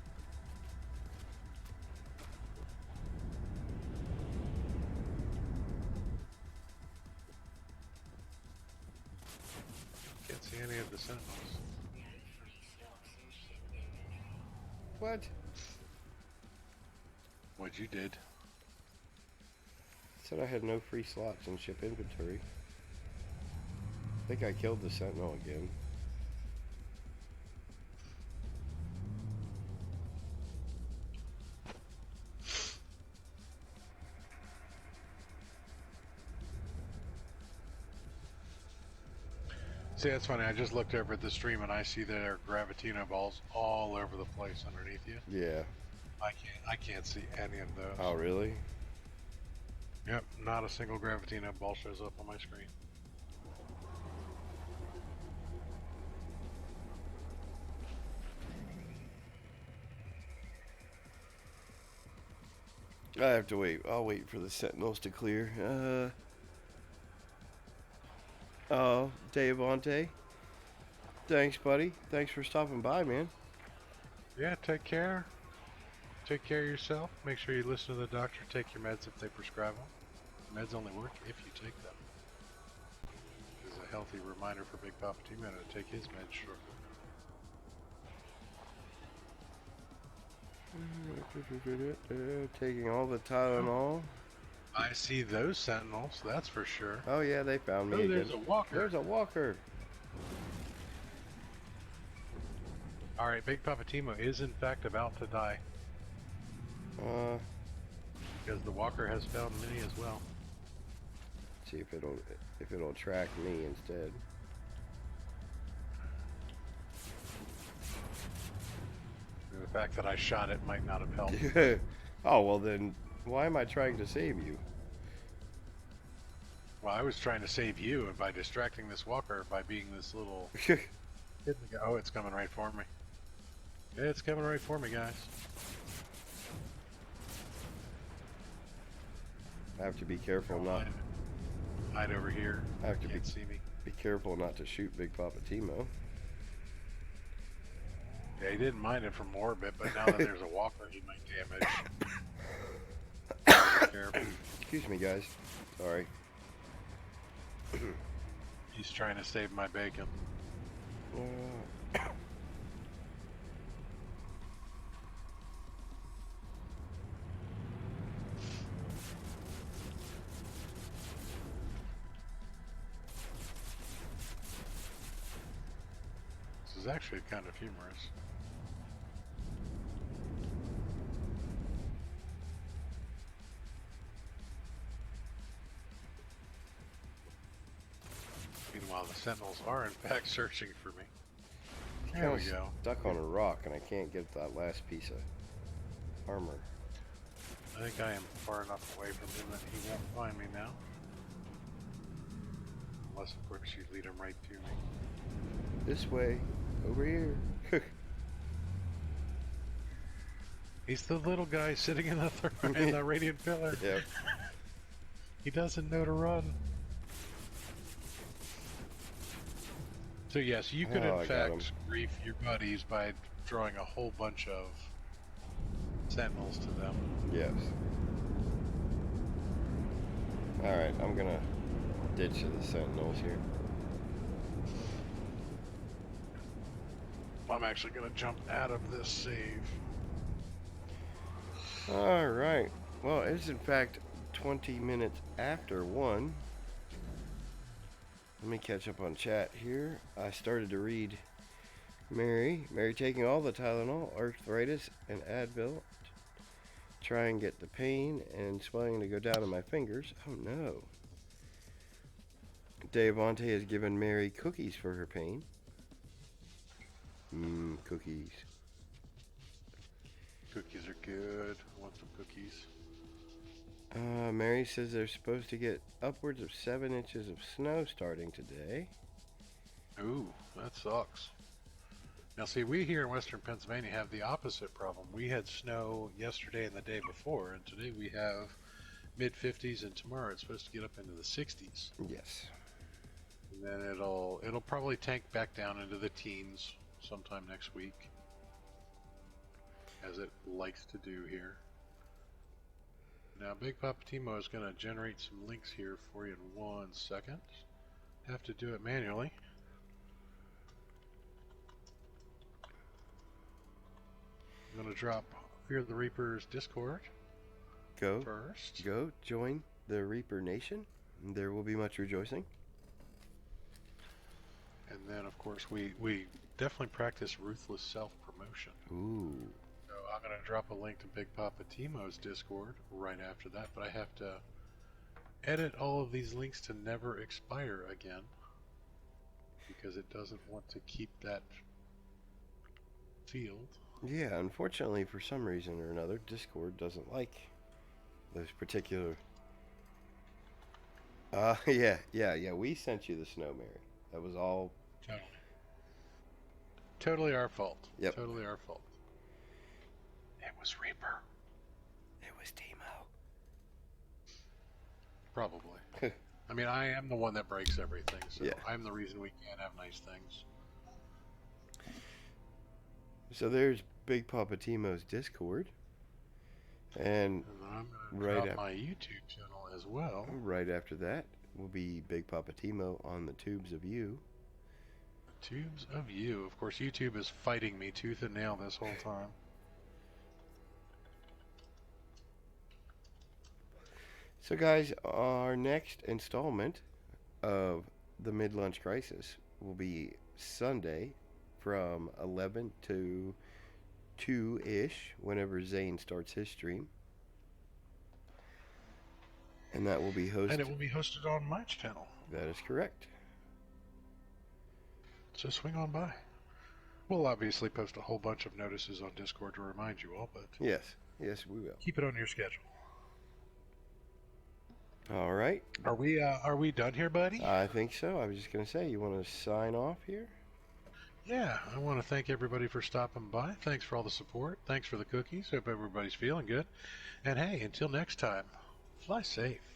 Can't see any of the sentinels. What? What you did? Said I had no free slots in ship inventory. I think I killed the sentinel again. See, that's funny. I just looked over at the stream and I see there are Gravitino balls all over the place underneath you. Yeah. I can't see any of those. Oh, really? Yep, not a single Gravitino ball shows up on my screen. I have to wait. I'll wait for the sentinels to clear. Oh, Davante. Thanks, buddy. Thanks for stopping by, man. Yeah, take care. Take care of yourself. Make sure you listen to the doctor. Take your meds if they prescribe them. Meds only work if you take them. This is a healthy reminder for Big Poppa T-Mo to take his meds shortly. Taking all the Tylenol. I see those sentinels, that's for sure. Oh yeah, they found me Oh, again. there's a walker. There's a walker. Alright, Big Poppa T-Mo is in fact about to die. Because the walker has found many as well. See if it'll track me instead. And the fact that I shot it might not have helped. Oh well, then why am I trying to save you? Well, I was trying to save you, and by distracting this walker, by being this little... Oh, it's coming right for me. It's coming right for me, guys. I have to be careful not. Hide over here. I have to Can't see me. be careful not to shoot Big Poppa T-Mo. Yeah, he didn't mind it from orbit, but now that there's a walker, he might damage. Be careful. Excuse me, guys. Sorry. He's trying to save my bacon. This is actually kind of humorous. Meanwhile, the Sentinels are in fact searching for me. There we go. Stuck on a rock, and I can't get that last piece of armor. I think I am far enough away from him that he won't find me now. Unless, of course, you lead him right to me. This way, over here. He's the little guy sitting in the radiant pillar. Yep. He doesn't know to run. So yes, you could in fact grief your buddies by drawing a whole bunch of sentinels to them. Yes. Alright, I'm gonna ditch the sentinels here. I'm actually gonna jump out of this save. Alright. Well, it's in fact 20 minutes after 1. Let me catch up on chat here. I started to read Mary taking all the Tylenol, arthritis, and Advil. Try and get the pain and swelling to go down in my fingers. Oh no. Davante has given Mary cookies for her pain. Cookies. Cookies are good. I want some cookies. Mary says they're supposed to get upwards of 7 inches of snow starting today. Ooh, that sucks. Now see, we here in western Pennsylvania have the opposite problem. We had snow yesterday and the day before, and today we have mid-50s, and tomorrow it's supposed to get up into the 60s. Yes. And then it'll probably tank back down into the teens sometime next week, as it likes to do here. Now Big Poppa T-Mo is going to generate some links here for you in 1 second. Have to do it manually. I'm going to drop Fear the Reaper's Discord first. Go join the Reaper Nation. There will be much rejoicing. And then, of course, we definitely practice ruthless self-promotion. Ooh. So I'm going to drop a link to Big Poppa T-Mo's Discord right after that, but I have to edit all of these links to never expire again, because it doesn't want to keep that field. Yeah, unfortunately, for some reason or another, Discord doesn't like those particular... yeah, we sent you the snow, Mary. That was all... Totally our fault. Yep. Totally our fault. It was Reaper. It was T-Mo. Probably. I mean, I am the one that breaks everything, so yeah. I'm the reason we can't have nice things. So there's Big Poppa T-Mo's Discord. And I'm going to drop my YouTube channel as well. Right after that will be Big Poppa T-Mo on the Tubes of You. Tubes of You. Of course, YouTube is fighting me tooth and nail this whole time. So guys, our next installment of the Mid-Lunch Crisis will be Sunday from 11 to 2-ish, whenever Zane starts his stream. And that will be hosted... And it will be hosted on my channel. That is correct. So swing on by. We'll obviously post a whole bunch of notices on Discord to remind you all, but... Yes, we will. Keep it on your schedule. All right. Are we done here, buddy? I think so. I was just going to say, you want to sign off here? Yeah, I want to thank everybody for stopping by. Thanks for all the support. Thanks for the cookies. Hope everybody's feeling good. And hey, until next time, fly safe.